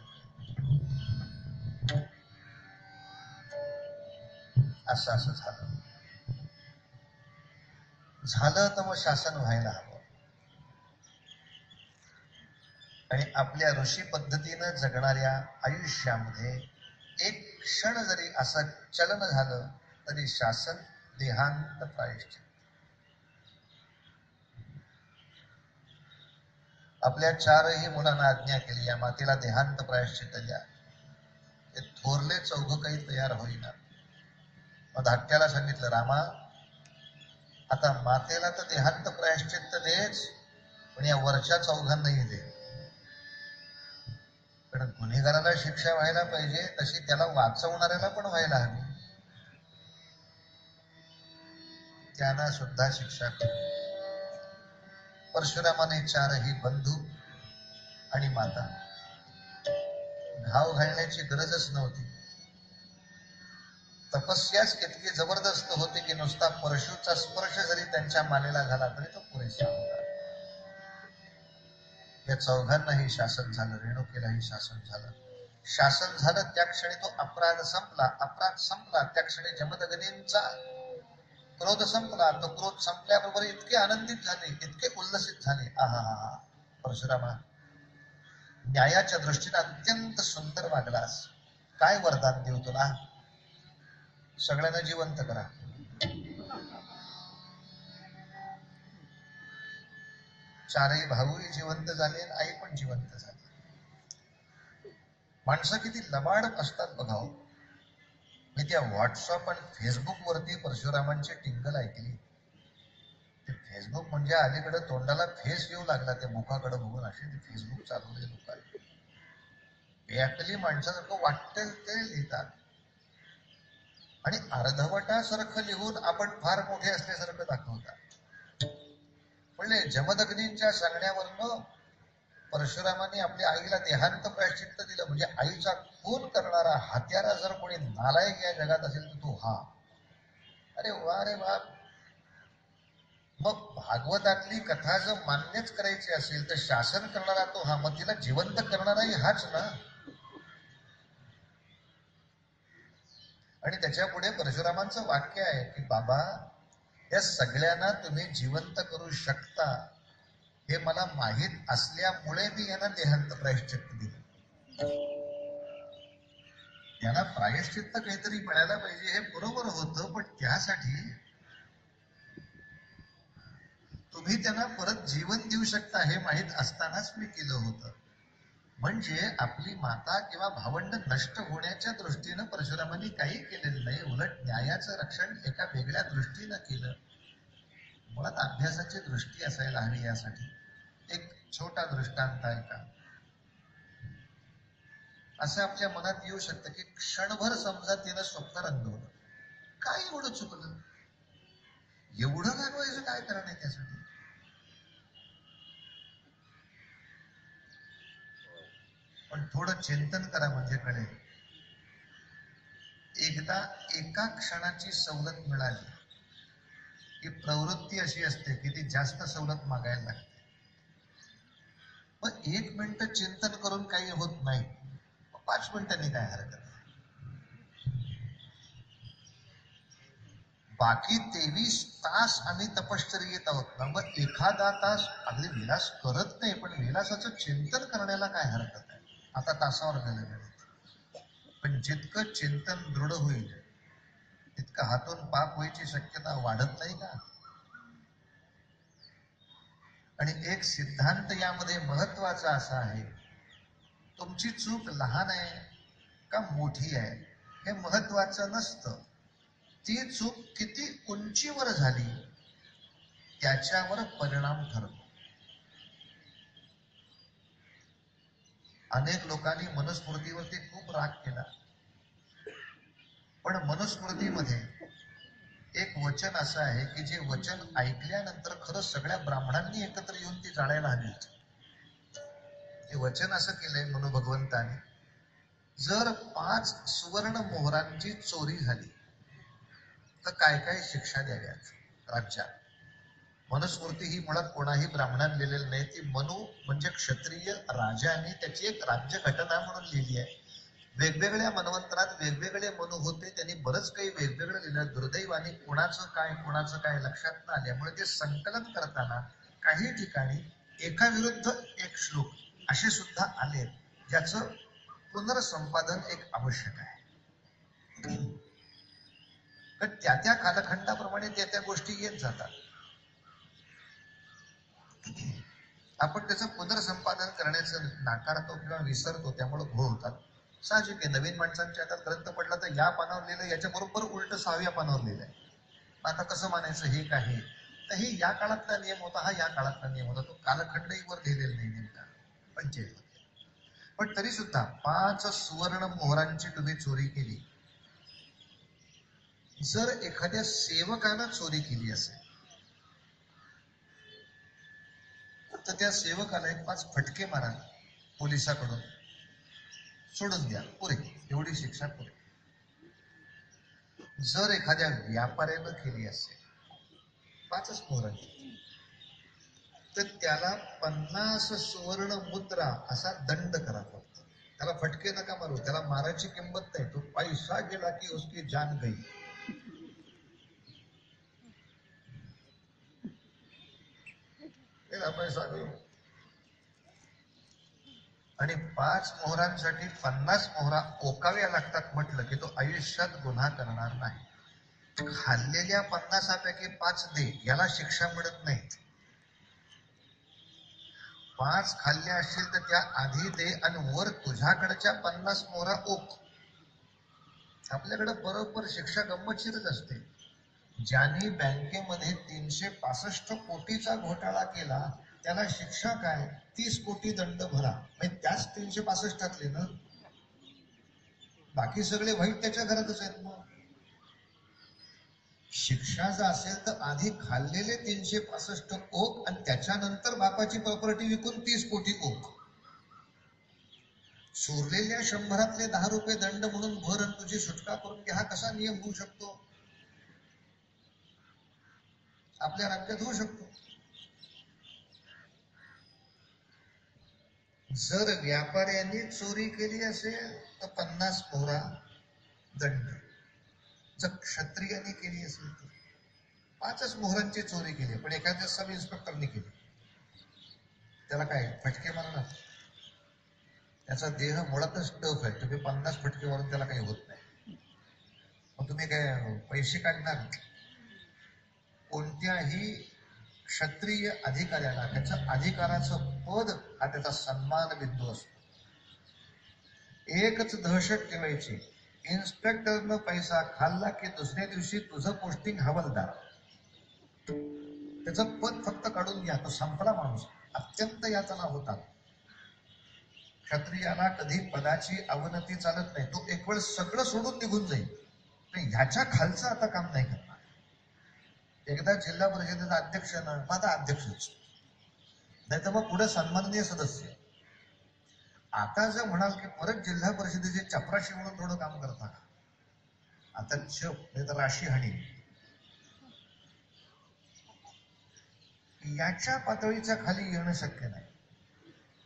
असं असं झालं तर मग शासन व्हायला हवं. आणि आपल्या ऋषी पद्धतीनं जगणाऱ्या आयुष्यामध्ये एक क्षण जरी असं चलन झालं तरी शासन देहांत प्रायश्चित्त. आपल्या 4ही मुलांना आज्ञा केली, या मातेला देहांत प्रायश्चित्त द्या. ते थोरले चौघ काही तयार होईना. मग धाकट्याला सांगितलं, रामा आता मातेला तर देहांत प्रायश्चित्त देच, पण या वरच्या चौघांनाही दे. कारण गुन्हेगाराला शिक्षा व्हायला पाहिजे तशी त्याला वाचवणाऱ्याला पण व्हायला हवी. त्यांना सुद्धा शिक्षा कर. परशुरामाने 4ही बंधू आणि माता, घाव घालण्याची गरजच नव्हती. तपस्याच इतकी जबरदस्त होती की नुसता परशुचा स्पर्श जरी त्यांच्या मानेला झाला तरी तो पुरेसा होता. या चौघांनाही शासन झालं, रेणुकेलाही शासन झालं. शासन झालं त्या क्षणी तो अपराध संपला. अपराध संपला त्या क्षणी जमदग्नींचा क्रोध संपला. तो क्रोध संपल्याबरोबर इतके आनंदित झाले, इतके उल्लसित झाले. आहा, परशुरामा न्यायाच्या दृष्टीने अत्यंत सुंदर वागलास. काय वरदान देऊ तुला? सगळ्यांना जिवंत करा. चारही भाऊही जिवंत झाले, आई पण जिवंत झाली. माणसं किती लबाड असतात बघाव. मी त्या व्हॉट्सअप आणि फेसबुक वरती परशुरामांची टिंगल ऐकली. ते फेसबुक म्हणजे अलीकडे तोंडाला फेस येऊ लागला त्या मुखाकडे बघून. असे ते फेसबुक चालवले लोकांनी. बेअकली माणसासारखं वाटेल ते लिहितात आणि अर्धवटासारखं लिहून आपण फार मोठे असल्यासारखं दाखवतात. म्हणजे जमदग्नींच्या सांगण्यावरनं परशुरामाने आपल्या आईला देहांत प्रायश्चित्त दिलं. म्हणजे आईचा खून करणारा हत्यारा जर कोणी नालायक या जगात असेल तर तो हा. अरे वा रे वा. मग भागवतातली कथा जर मान्यच करायची असेल तर शासन करणारा तो हा, मग तिला जिवंत करणाराही हाच ना. आणि त्याच्या पुढे परशुरामांचं वाक्य आहे की बाबा या सगळ्यांना तुम्ही जिवंत करू शकता हे मला माहीत असल्यामुळे मी यांना देहांत प्रायश्चित्त दिलं. यांना प्रायश्चित्त काहीतरी मिळायला पाहिजे हे बरोबर होतं, पण त्यासाठी तुम्ही त्यांना परत जीवन देऊ शकता हे माहीत असतानाच मी केलं होतं. म्हणजे आपली माता किंवा भावंड नष्ट होण्याच्या दृष्टीनं परशुरामांनी काही केलेलं नाही, उलट न्यायाचं रक्षण एका वेगळ्या दृष्टीनं केलं. मुळात अभ्यासाची दृष्टी असायला हवी. यासाठी एक छोटा दृष्टांत आहे का, असं आपल्या मनात येऊ शकतं की क्षणभर समजा तिनं स्वप्न रंगवलं, काय एवढं चुकलं, एवढं रागवायचं काय कारण आहे त्यासाठी. पण थोडं चिंतन करा म्हणजे कळेल. एकदा एका क्षणाची सवलत मिळाली की प्रवृत्ती अशी असते की ती जास्त सवलत मागायला लागते. मग 1 मिनिट चिंतन करून काही होत नाही, 5 मिनिटांनी काय हरकत. बाकी 23 तास आम्ही तपश्चर्येत आहोत ना, मग एखादा तास अगदी विलास करत नाही, पण विलासाचं चिंतन करण्याला काय हरकत आहे. आता तासावर गेलेलं, पण जितकं चिंतन दृढ होईल तितकं हातून पाप व्हायची शक्यता वाढत नाही का. आणि एक सिद्धांत यामध्ये महत्वाचा असा आहे, तुमची चूक लहान आहे का मोठी आहे हे महत्वाचं नसतं, ती चूक किती उंचीवर झाली त्याच्यावर परिणाम ठरतो. अनेक लोकांनी मनुस्मृतीवरती खूप राग केला, पण मनुस्मृतीमध्ये एक वचन असं आहे की जे वचन ऐकल्यानंतर खरं सगळ्या ब्राह्मणांनी एकत्र येऊन ती जाळायला हवी. ते वचन असं केलंय मनु भगवंताने, जर 5 सुवर्ण मोहरांची चोरी झाली तर काय काय शिक्षा द्याव्यात राज्यात. मनुस्मृती ही मुळात कोणाही ब्राह्मणाने लिहिलेली नाही, ती मनु म्हणजे क्षत्रिय राजाने त्याची एक राज्य घटना म्हणून लिहिली आहे. वेगवेगळ्या मनवंतरात वेगवेगळे मनु होते, त्यांनी बरंच काही वेगवेगळं लिहिलं. दुर्दैवाने कोणाचं काय लक्षात न आल्यामुळे ते संकलन करताना काही ठिकाणी एका विरुद्ध एक श्लोक असे सुद्धा आले, ज्याचं पुनर्संपादन एक आवश्यक आहे. तर त्या कालखंडाप्रमाणे त्या गोष्टी येत जातात. आपण त्याचं पुनर्संपादन करण्याचं नाकारतो किंवा विसरतो, त्यामुळे घोळ होतात. साहजिक आहे, नवीन माणसांच्या हातात ग्रंथ पडला तर या पानावर लिहिलं याच्या बरोबर उलट 6व्या पानावर लिहिलंय. आता कसं मानायचं हे काय, तर हे या काळातला नियम होता, हा या काळातला नियम होता, तो कालखंडही वर लिहिलेला नाही नेमका 45. पण तरी सुद्धा 5 सुवर्ण मोहरांची तुम्ही चोरी केली, जर एखाद्या सेवकानं चोरी केली असेल तर त्या सेवकाला एक 5 फटके मारा पोलिसाकडून, सोडून द्या, पुरे, एवढी शिक्षा पुरे. जर एखाद्या व्यापाऱ्यानं केली असेल 5 मोहरांची, तर त्याला 50 सुवर्ण मुद्रा असा दंड करा. फक्त त्याला फटके नका मारू, त्याला मारायची किंमत नाही, तो पैसा गेला की उसकी जान गई. पैसा गई. आणि 5 मोहरांसाठी 50 मोहरा ओकाव्या लागतात म्हटलं की तो आयुष्यात गुन्हा करणार नाही. खाल्लेल्या 50पैकी 5 दे, याला शिक्षा मिळत नाही. 5 खाल्ल्या असतील तर त्या आधी दे आणि वर तुझ्याकडच्या 50 मोहरा ओक. आपल्याकडे बरोबर शिक्षा गंमतशीरच असते. ज्यांनी बँकेमध्ये 365 कोटीचा घोटाळा केला त्याला शिक्षा काय, 30 कोटी दंड भरा. म्हणजे त्याच 365 ना, बाकी सगळे वाईट त्याच्या घरातच आहेत. मग शिक्षा जर असेल तर आधी खाल्लेले 365 ओक आणि त्याच्यानंतर बापाची प्रॉपर्टी विकून 30 कोटी ओक. सोडलेल्या 100 ₹10 दंड म्हणून भर आणि तुझी सुटका करून घ्या. हा कसा नियम होऊ शकतो? आपल्या राज्यात होऊ शकतो. जर व्यापाऱ्यांनी चोरी केली असेल तर 50 मोहरा दंड. जर क्षत्रियांनी केली असेल तर 5च मोहरांची चोरी केली, पण एखाद्या सब इन्स्पेक्टरने केली, त्याला काय फटके मारणार? त्याचा देह मुळातच टफ आहे. तुम्ही 50 फटके मारून त्याला काही होत नाही. मग तुम्ही काय पैसे काढणार? कोणत्याही क्षत्रिय अधिकाऱ्याला त्याचं अधिकाराचं पद हा त्याचा सन्मान बिंदू असतो. एकच दहशत ठेवायची, इन्स्पेक्टरनं पैसा खाल्ला की दुसऱ्या दिवशी तुझं पोस्टिंग हवालदार. त्याचं पद फक्त काढून घ्या, तो संपला माणूस. अत्यंत यातना होतात. क्षत्रियाला कधी पदाची अवनती चालत नाही. तो एक वेळ सगळं सोडून निघून जाईल, पण ह्याच्या खालचं आता काम नाही करणार. एकदा जिल्हा परिषदेचा अध्यक्ष ना, माझा अध्यक्षच, नाही तर मग पुढे सन्माननीय सदस्य. आता जर म्हणाल की परत जिल्हा परिषदेचे चपराशी म्हणून थोडं काम करता का, आता चप नाही तर राशी हाणी. याच्या पातळीच्या खाली येणं शक्य नाही.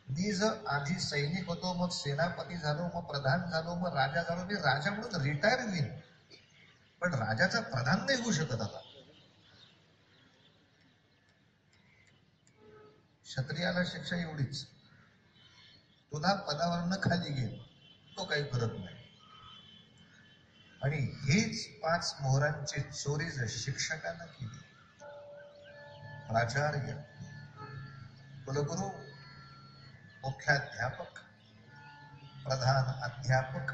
मी जर आधी सैनिक होतो, मग सेनापती झालो, मग प्रधान झालो, मग राजा झालो. मी राजा म्हणून रिटायर होईल, पण राजाचा प्रधान नाही होऊ शकत. आता क्षत्रियाला शिक्षा एवढीच, तुला पदावरनं खाली गेल, तो काही करत नाही. आणि हीच 5 मोहरांची चोरी जर शिक्षकानं केली, प्राचार्य, कुलगुरू, मुख्याध्यापक, प्रधान अध्यापक,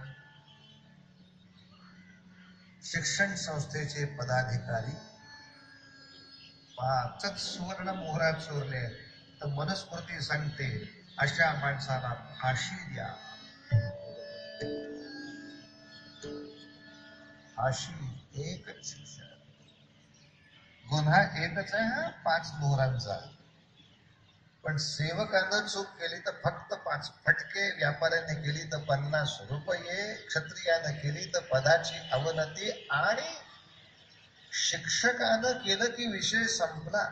शिक्षण संस्थेचे पदाधिकारी 5च सुवर्ण मोहरा चोरले, तर मनुस्मृती सांगते अशा माणसाला फाशी द्या. फाशी एकच शिक्षा. गुन्हा एकच आहे हा, 5 मोहरांचा. पण सेवकानं चूक केली तर फक्त 5 फटके, व्यापाऱ्याने केली तर 50 रुपये, क्षत्रियानं केली तर पदाची अवनती, आणि शिक्षकानं केलं की विषय संपला,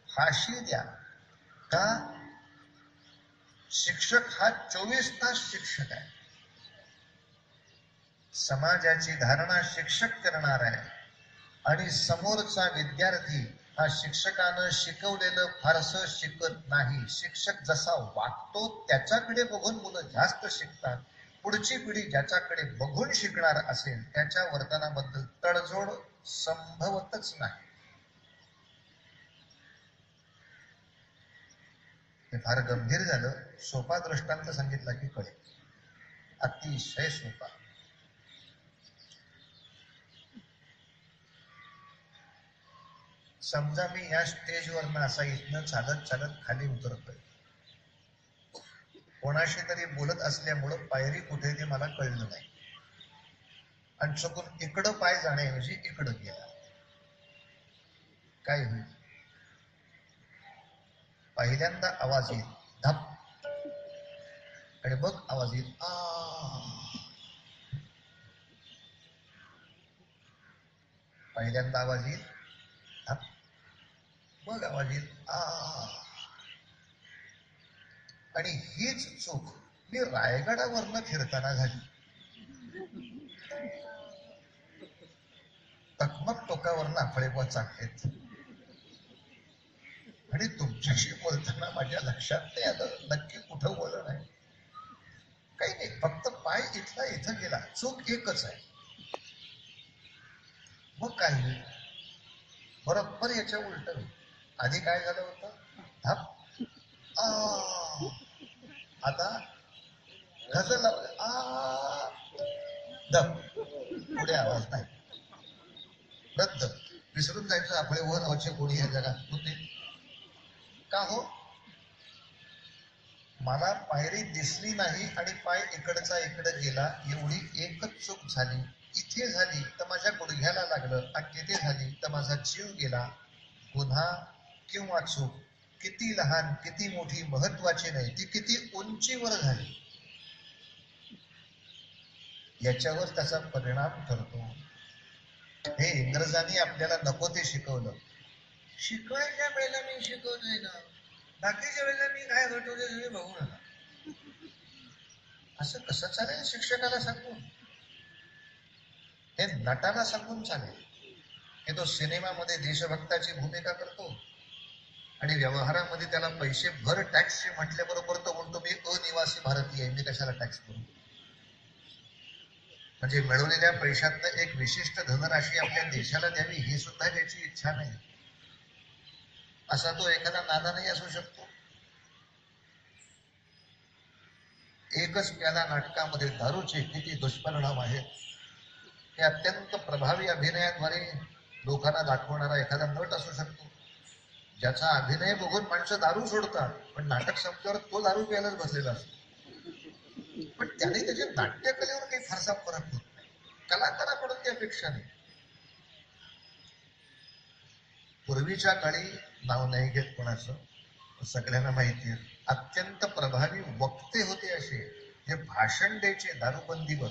फाशी द्या. का? शिक्षक हा 24 तास शिक्षक आहे. समाजाची धारणा शिक्षक करणार आहे, आणि समोरचा विद्यार्थी हा शिक्षकानं शिकवलेलं फारसं शिकत नाही. शिक्षक जसा वागतो त्याच्याकडे बघून मुलं जास्त शिकतात. पुढची पिढी ज्याच्याकडे बघून शिकणार असेल त्याच्या वर्तनाबद्दल तडजोड संभवतच नाही. हे फार गंभीर झालं. सोपा दृष्टांत सांगितला की कळेल, अतिशय सोपा. समजा मी या स्टेजवरनं असा इथनं चालत चालत खाली उतरतोय, कोणाशी तरी बोलत असल्यामुळं पायरी कुठे ते मला कळलं नाही, आणि चुकून इकडं पाय जाण्याऐवजी इकडं गेला. काय होईल? पहिल्यांदा आवाज येईल धप, आणि मग आवाज येईल आ. पहिल्यांदा आवाज येईल धप, मग आवाज येईल आ. आणि हीच चूक मी रायगडावरनं फिरताना झाली. टकमक टोकावरनं आफळे चाकलेत, आणि तुमच्याशी बोलताना माझ्या लक्षात नाही आलं नक्की कुठं बोलणं आहे. काही नाही, फक्त पाय इथला इथं गेला, चूक एकच आहे. मग काय होईल? बरोबर याच्या उलट होईल. आधी काय झालं होतं? धप आ, आता गजर लावलं आ, धप, पुढे आवाज नाही. रद्द. विसरून जायचं आपले वर नावाचे कोणी या जगात होते का हो? मला पायरी दिसली नाही आणि पाय इकडचा इकडे गेला, एवढी एकच चूक झाली. इथे झाली तर माझ्या गुडघ्याला लागलं आणि तिथे झाली तर माझा जीव गेला. गुन्हा किंवा चूक किती लहान किती मोठी महत्वाची नाही, ती किती उंचीवर झाली याच्यावर त्याचा परिणाम ठरतो. हे इंग्रजांनी आपल्याला नको ते शिकवलं. शिकवायच्या वेळेला मी शिकवतोय ना, बाकीच्या वेळेला मी काय घडवले तुम्ही बघू नका. असं कसं चालेल? शिक्षकाला सांगून, हे नटाला सांगून चालेल की तो सिनेमामध्ये देशभक्ताची भूमिका करतो आणि व्यवहारामध्ये त्याला पैसे भर टॅक्सचे म्हटल्याबरोबर तो म्हणतो मी अनिवासी भारतीय आहे, मी कशाला टॅक्स भरू? म्हणजे मिळवलेल्या पैशातनं एक विशिष्ट धनराशी आपल्या देशाला द्यावी ही सुद्धा त्याची इच्छा नाही. असा तो एखादा नादानही असू शकतो. एकच प्याला नाटकामध्ये दारूचे किती दुष्परिणाम आहेत हे अत्यंत प्रभावी अभिनयाद्वारे लोकांना दाखवणारा एखादा नट असू शकतो, ज्याचा अभिनय बघून माणसं दारू सोडतात, पण नाटक संपल्यावर तो दारू प्यायलाच बसलेला असतो. पण त्याने त्याच्या नाट्यकलेवर काही फारसा फरक होत नाही, कलाकाराकडून ती अपेक्षा नाही. पूर्वीच्या काळी नाव नाही घेत कोणाचं, सगळ्यांना माहिती आहे, अत्यंत प्रभावी वक्ते होते असे जे भाषण द्यायचे दारूबंदीवर.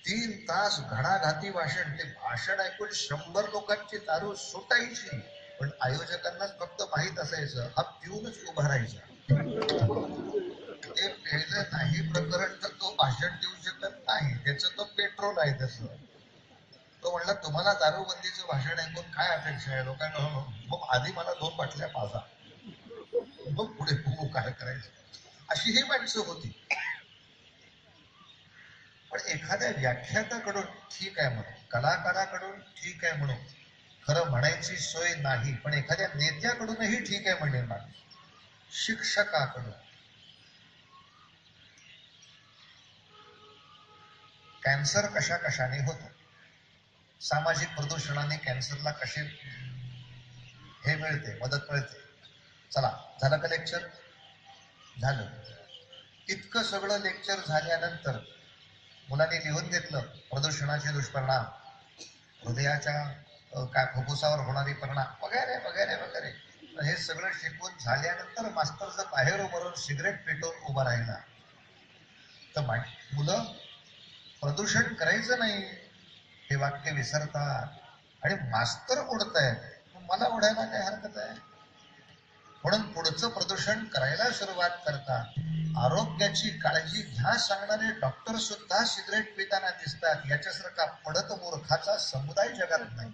3 तास घणाघाती भाषण. ते भाषण ऐकून 100 लोकांची दारू सुटायची, पण आयोजकांनाच फक्त माहीत असायचं हा पिऊनच उभा राहायचा. ते पेलं नाही प्रकरण तर तो भाषण देऊ शकत नाही, त्याचं तो पेट्रोल आहे. तसं तो म्हणला तुम्हाला दारूबंदीचं भाषण ऐकून काय अपेक्षा आहे लोकांना? मग आधी मला 2 बाटल्या पाजा, मग पुढे बघू काय करायचं. अशी ही माणसं होती. पण एखाद्या व्याख्याताकडून ठीक आहे म्हणून, कलाकाराकडून ठीक आहे म्हणून खरं म्हणायची सोय नाही, पण एखाद्या नेत्याकडूनही ठीक आहे म्हणेल माणूस. शिक्षकाकडून, कॅन्सर कशा कशाने होतो, सामाजिक प्रदूषणाने कॅन्सरला कसे हे मिळते, मदत मिळते. चला, झालं का लेक्चर? झालं. इतकं सगळं लेक्चर झाल्यानंतर मुलांनी लिहून घेतलं प्रदूषणाचे दुष्परिणाम, हृदयाच्या काय फुफ्फुसावर होणारी परिणाम वगैरे वगैरे वगैरे. हे सगळं शिकवून झाल्यानंतर मास्तर जर बाहेर उभारून सिगरेट पेटवून उभा राहिला तर मुलं प्रदूषण करायचं नाही हे वाक्य विसरतात आणि मास्तर उडतायत, मला उडायला काय हरकत आहे? म्हणून पुढचं प्रदूषण करायला सुरुवात करतात. आरोग्याची काळजी घ्या सांगणारे डॉक्टर सुद्धा सिगरेट पिताना दिसतात. याच्यासारखा पडत मूर्खाचा समुदाय जगात नाही.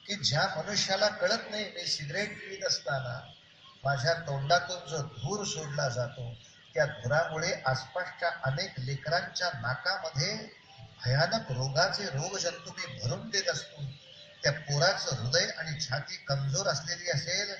की ज्या मनुष्याला कळत नाही मी सिगरेट पीत असताना माझ्या तोंडातून जो धूर सोडला जातो त्या धुरामुळे आसपासच्या अनेक लेकरांच्या नाकामध्ये भयानक रोगाचे रोगजंतू मी भरून देत असतो. त्या पोराचं हृदय आणि छाती कमजोर असलेली असेल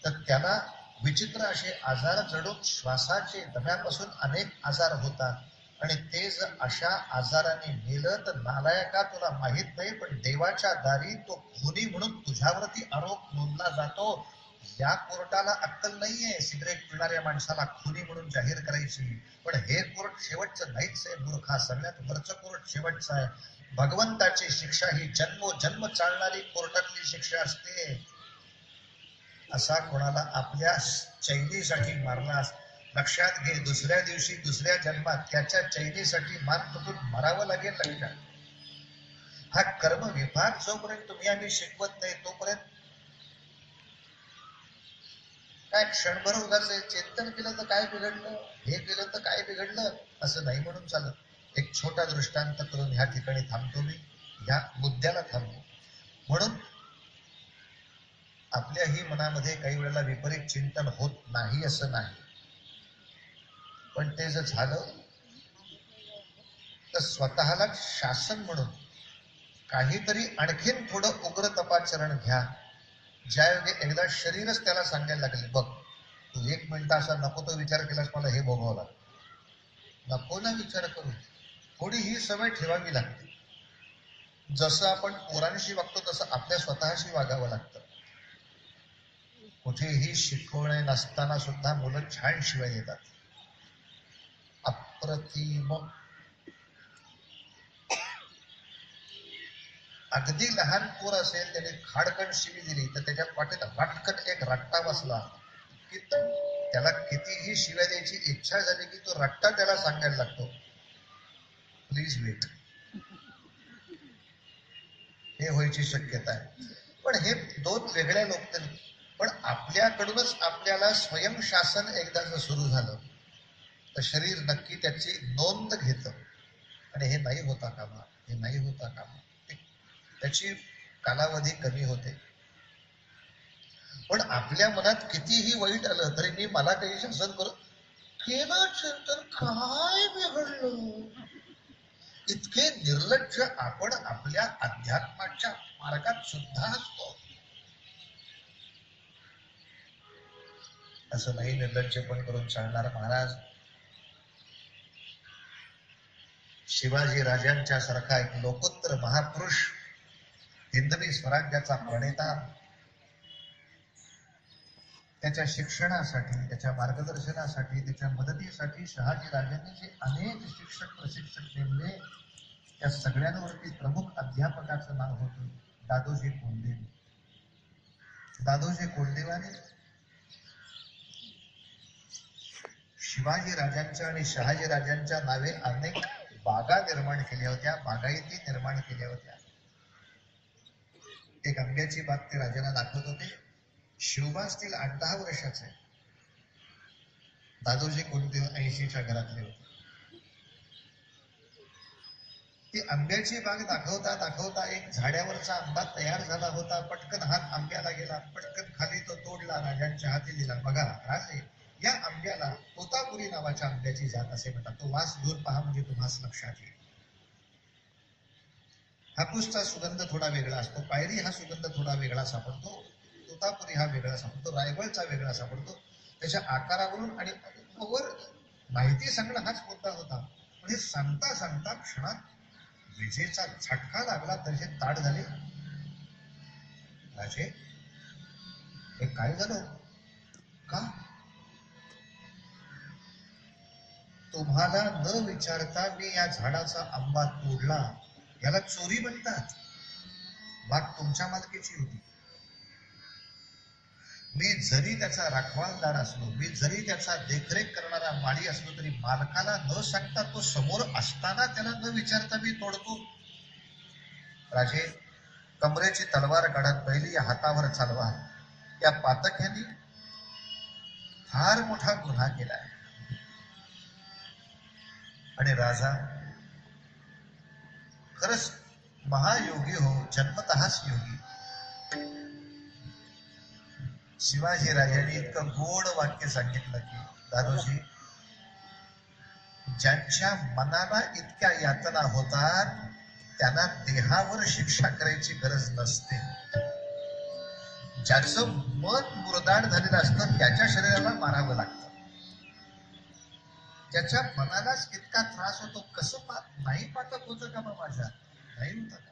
तर त्याला विचित्र असे आजार जडून श्वासाचे दम्यापासून अनेक आजार होतात आणि ते जर अशा आजाराने मेलं तर नालायका तुला माहित नाही, पण देवाच्या दारी तो खुनी म्हणून तुझ्यावरती आरोप नोंदला जातो. या कोर्टाला अक्कल नाहीये सिगरेट पिणाऱ्या माणसाला खुनी म्हणून जाहीर करायची, पण हे कोर्ट शेवटचं नाहीच आहे मूर्खा, सगळ्यात वरचं कोर्ट शेवटचं आहे. भगवंताची शिक्षा ही जन्मोजन्म चालणारी कोर्टातली शिक्षा असते. असा कोणाला आपल्या चैनीसाठी मारलास लक्षात घे, दुसऱ्या दिवशी दुसऱ्या जन्मात त्याच्या चैनीसाठी मान तुटून मरावं लागेल. लक्षात. हा कर्म विभाग जोपर्यंत तुम्ही आम्ही शिकवत नाही तोपर्यंत काय क्षणभर उगाच चिंतन केलं तर काय बिघडलं, हे केलं तर काय बिघडलं असं नाही म्हणून चालत. एक छोटा दृष्टांत करून ह्या ठिकाणी थांबतो मी, ह्या मुद्द्याला थांबतो. म्हणून आपल्याही मनामध्ये काही वेळेला विपरीत चिंतन होत नाही असं नाही, पण ते जर झालं तर स्वतःला शासन म्हणून काहीतरी आणखीन थोडं उग्र तपाचरण घ्या. ज्यायोगे एकदा शरीरच त्याला सांगायला लागले बघ तू 1 मिनिट असा नको तो विचार केलास मला हे भोगावं लागतं. नको ना विचार करू, थोडी ही सवय ठेवावी लागते. जसं आपण पोरांशी वागतो तसं आपल्या स्वतःशी वागावं लागतं. कुठेही शिकवणे नसताना सुद्धा मुलं छान शिवाय देतात. अप्रतिम. अगदी लहान पोर असेल, त्याने खाडकन शिवी दिली तर त्याच्या पाठीत रटकन एक रट्टा बसला की त्याला कितीही शिव्या द्यायची इच्छा झाली की तो रट्टा त्याला सांगायला लागतो, प्लीज वेट. हे व्हायची शक्यता आहे. पण हे दोन वेगळ्या लोक. पण आपल्याकडूनच आपल्याला स्वयंशासन एकदा जर सुरू झालं तर शरीर नक्की त्याची नोंद घेतं. आणि हे नाही होता कामा, हे नाही होता कामा. त्याची कालावधी कमी होते. पण आपल्या मनात कितीही वाईट आलं तरी मी मला काही शासन केलं तर काय बिघडलं, इतके निर्लज्ज आपण आपल्या अध्यात्माच्या मार्गात सुद्धा असतो. असं नाही निर्लज्जपण करून चालणार महाराज. शिवाजी राजांच्या सारखा एक लोकोत्तर महापुरुष, हिंदवी स्वराज्याचा प्रणेता, त्याच्या शिक्षणासाठी, त्याच्या मार्गदर्शनासाठी, त्याच्या मदतीसाठी शहाजी राजांनी जे अनेक शिक्षक प्रशिक्षक नेमले, त्या सगळ्यांवरती प्रमुख अध्यापकाचं नाव होतं दादोजी कोंडदेव. दादोजी कोंडदेवाने शिवाजी राजांच्या आणि शहाजी राजांच्या नावे अनेक बागा निर्माण केल्या होत्या, बागायती निर्माण केल्या होत्या. एक आंब्याची बाग ते राजांना दाखवत होते. शिवबा असतील 8-10 वर्षाचे. दादोजी कोंडदेव 80च्या घरातले होते. ती आंब्याची बाग दाखवता दाखवता एक झाड्यावरचा आंबा तयार झाला होता. पटकन हात आंब्याला गेला, पटकन खाली तो तोडला, राजांच्या हाती दिला. बघा राजे, या आंब्याला तोतापुरी नावाच्या आंब्याची जात असे म्हणतात. तो वास घेऊन पहा म्हणजे तुम्हाला लक्षात येईल. हापूसचा सुगंध थोडा वेगळा असतो, पायरी हा सुगंध थोडा वेगळा सापडतो, तोतापुरी हा वेगळा सापडतो, रायगडचा वेगळा सापडतो. त्याच्या आकारावरून आणि वर माहिती सांगणं हाच मुद्दा होता. म्हणजे सांगता सांगता क्षणात विजेचा झटका लागला तसे ताट झाले. राजे, हे काय झालं? का? तुम्हाला न विचारता मी या झाडाचा आंबा तोडला, याला चोरी म्हणतात. बाग तुमच्या मालकीची होती. मी जरी त्याचा राखवालदार असलो, मी जरी त्याचा देखरेख करणारा माळी असलो, तरी मालकाला न सांगता, तो समोर असताना त्याला न विचारता मी तोडतो. राजे, कमरेची तलवार काढत पहिली या हातावर चालवा. या पातक्याने फार मोठा गुन्हा केलाय. आणि राजा खरंच महायोगी हो, जन्मतःच योगी. शिवाजी राजांनी इतकं गोड वाक्य सांगितलं की दादोजी, ज्यांच्या मनाला इतक्या यातना होतात त्यांना देहावर शिक्षा करायची गरज नसते. ज्याचं मन मुरदाड झालेलं असतं त्याच्या शरीराला मारावं लागतं. ज्याच्या मनालाच इतका त्रास होतो, कसं नाही पाठक होतं का माझ्या? नाही होतं का?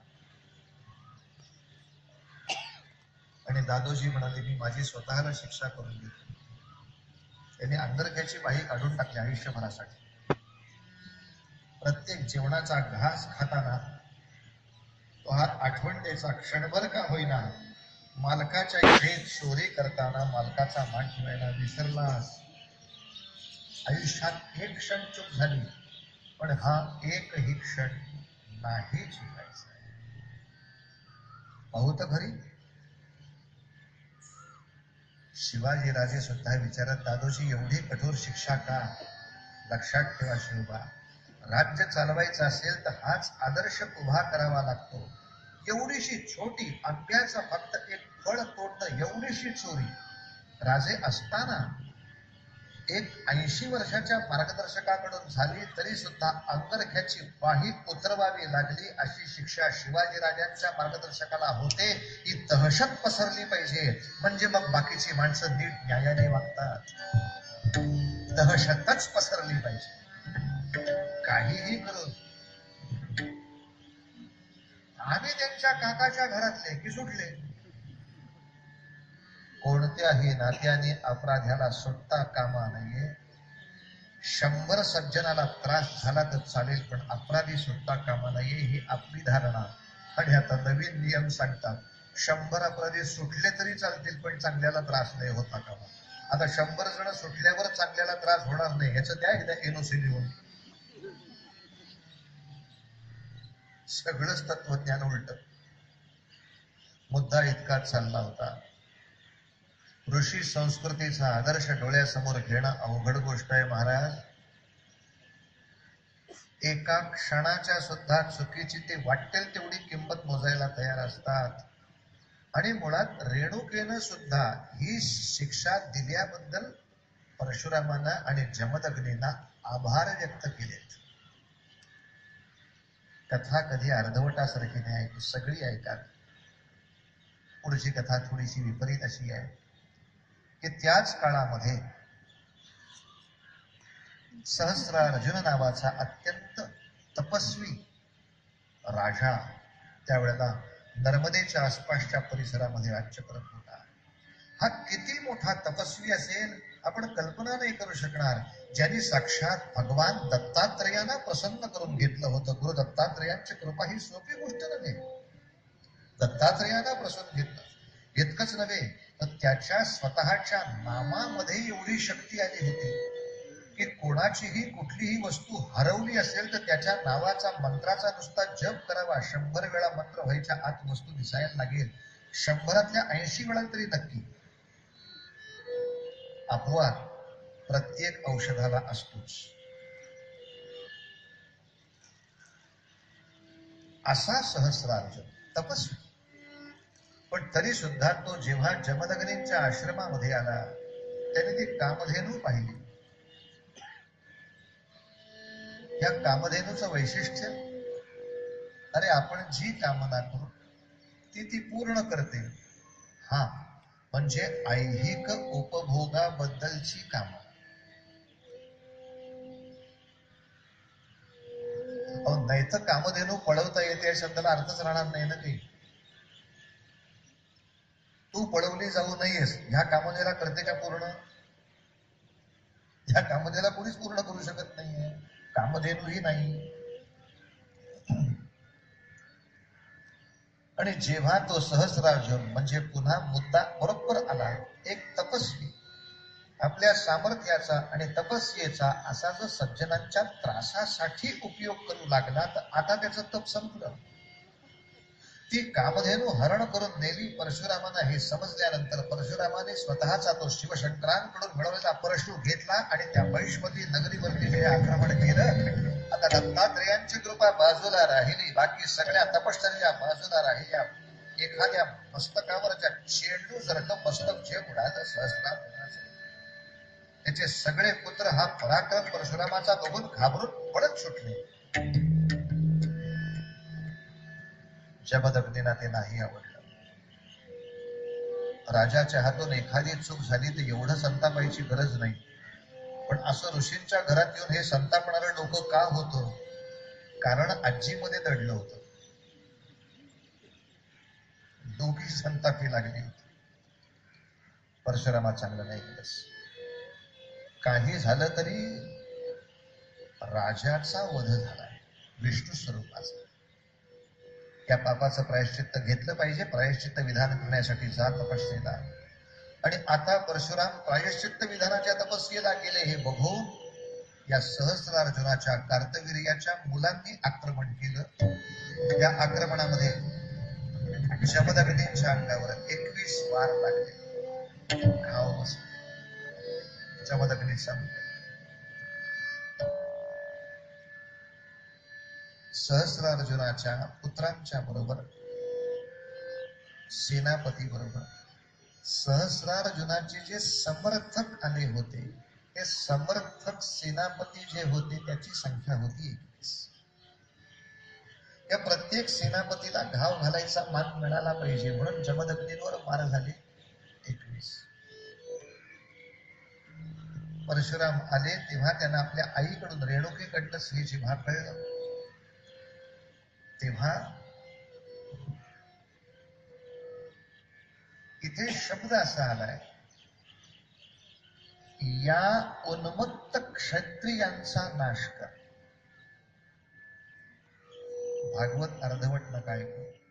आणि दादोजी म्हणाले, मी माझी स्वतःला शिक्षा करून घेतो. त्यांनी अंगरख्याची बाही काढून टाकली आयुष्यभरासाठी. प्रत्येक जेवणाचा घास खाताना तो हा आठवणीचा क्षणभर का होईना, मालकाच्या घरी चोरी करताना मालकाचा मान ठेवायला विसरलास. आयुष्यात एक क्षण चूक झाली, पण हा एकही क्षण नाही चुकायचा. पाहू तर खरी. शिवाजी राजे सुद्धा विचारत, दादोजी एवढी कठोर शिक्षा का? लक्षात ठेवा शिवबा, राज्य चालवायचं असेल तर हाच आदर्श उभा करावा लागतो. एवढीशी छोटी आंब्याचं फक्त एक फळ तोडणं, एवढीशी चोरी राजे असताना एक 80 वर्षाच्या मार्गदर्शकाकडून झाली तरी सुद्धा अंगरख्याची बाही उतरवावी लागली. अशी शिक्षा शिवाजी राजांच्या मार्गदर्शकाला होते. ही दहशत पसरली पाहिजे, म्हणजे मग बाकीची माणसं नीट न्यायाने वागतात. दहशतच पसरली पाहिजे. काहीही करून आम्ही त्यांच्या काकाच्या घरातले की सुटले. कोणत्याही नात्याने अपराध्याला सुटता कामा नाहीये. 100 सज्जनाला त्रास झाला तर चालेल, पण अपराधी सुद्धा कामा नये ही आपली धारणा. आणि आता नवीन नियम सांगतात, 100 अपराधी सुटले तरी चालतील, पण चांगल्याला त्रास नाही होता कामा. आता 100 जण सुटल्यावर चांगल्याला त्रास होणार नाही याचं द्या एकदा एनओसी लिहून. सगळंच तत्वज्ञान उलट. मुद्दा इतका चालला होता, ऋषी संस्कृतीचा आदर्श डोळ्यासमोर घेणं अवघड गोष्ट आहे महाराज. एका क्षणाच्या सुद्धा चुकीची ते वाटेल तेवढी किंमत मोजायला तयार असतात. आणि मुळात रेणुकेनं सुद्धा ही शिक्षा दिल्याबद्दल परशुरामांना आणि जमदग्नींना आभार व्यक्त केलेत. कथा कधी अर्धवटासारखी नाही ऐकू, सगळी ऐका. पुढची कथा थोडीशी विपरीत अशी आहे की त्याच काळामध्ये सहस्रार्जुन नावाचा अत्यंत तपस्वी राजा त्यावेळेला नर्मदेच्या आसपासच्या परिसरामध्ये राज्य करत होता. हा किती मोठा तपस्वी असेल आपण कल्पना नाही करू शकणार, ज्यांनी साक्षात भगवान दत्तात्रेयांना प्रसन्न करून घेतलं होतं. गुरु दत्तात्रेयांची कृपा ही सोपी गोष्ट नव्हे. दत्तात्रेयांना प्रसन्न घेतलं, इतकंच नव्हे तर त्याच्या स्वतःच्या नामामध्ये एवढी शक्ती आली होती की कोणाचीही कुठलीही वस्तू हरवली असेल तर त्याच्या नावाचा मंत्राचा नुसता जप करावा, 100 वेळा मंत्र व्हायच्या आत वस्तू दिसायला लागेल. 100तल्या 80 वेळा तरी नक्की. अपवाद प्रत्येक औषधाला असतोच. असा सहस्रार्जुन तपस्वी, पण तरी सुद्धा तो जेव्हा जमदग्नींच्या आश्रमामध्ये आला त्याने ती कामधेनू पाहिली. या कामधेनूचं वैशिष्ट्य, अरे आपण जी कामना करू ती पूर्ण करते. हा म्हणजे ऐहिक उपभोगाबद्दलची कामना. नाही तर कामधेनू पळवता येते या शब्दाला अर्थच राहणार नाही ना. ते तू पळवली जाऊ नयेस ह्या कामधेला करते का पूर्ण? ह्या कामधेला कोणीच पूर्ण करू शकत नाहीये, कामधेनूही नाही. आणि जेव्हा तो सहस्रार्जुन म्हणजे पुन्हा मुद्दा बरोबर आला, एक तपस्वी आपल्या सामर्थ्याचा आणि तपस्येचा असा जो सज्जनांच्या त्रासासाठी उपयोग करू लागला, तर आता त्याचं तप संपलं. ती कामधेनू हरण करून नेली. परशुरामांना हे समजल्यानंतर परशुरामाने स्वतःचा तो शिवशंकरांकडून मिळवलेला परशु घेतला आणि त्या महिष्मती नगरीवरती जे आक्रमण केलं. आता दत्तात्रेयांची कृपा बाजूला राहिली, बाकी सगळ्या तपश्चर्या बाजूला राहिल्या. एखाद्या मस्तकावरच्या चेंडू सारखं मस्तक जे उडालं सहस्रार्जुनाचे, त्याचे सगळे पुत्र हा पराक्रम परशुरामाचा बघून घाबरून पळत सुटले. जमदग्नींना ते नाही आवडलं. राजाच्या हातून एखादी चूक झाली तर एवढं संतापायची गरज नाही, पण असं ऋषींच्या घरात येऊन हे संतापणारं डोकं का होतं? कारण आजीमध्ये दडलं होतं. दोघी संतापी लागली होती. परशुरामा चांगलं नाही केलंस. काही झालं तरी राजाचा वध झालाय, विष्णू स्वरूपाचा. त्या पापाचं प्रायश्चित्त घेतलं पाहिजे. प्रायश्चित्त विधान करण्यासाठी जा तपस्येला. आणि आता परशुराम प्रायश्चित्त विधानाच्या तपस्येला गेले हे बघून या सहस्रार्जुनाच्या कार्तवीर्याच्या मुलांनी आक्रमण केलं. त्या आक्रमणामध्ये जमदग्नींच्या अंगावर 21 वार लागले, घाव बसले. जमदग्नी संपले. सहस्रार्जुनाच्या पुत्रांच्या बरोबर सेनापती बरोबर सहस्रार्जुनाचे जे समर्थक आले होते, ते समर्थक सेनापती जे होते त्याची संख्या होती 21. या प्रत्येक सेनापतीला घाव घालायचा मान मिळाला पाहिजे म्हणून जमदग्नींवर मार झाले 21. परशुराम आले तेव्हा त्यांना आपल्या आईकडून रेणुकेकडनं हे जेव्हा कळलं, तेव्हा इथे शब्द असा आलाय, या उन्मत्त क्षत्रियांचा नाश कर. भागवत अर्धवट नका ऐकू.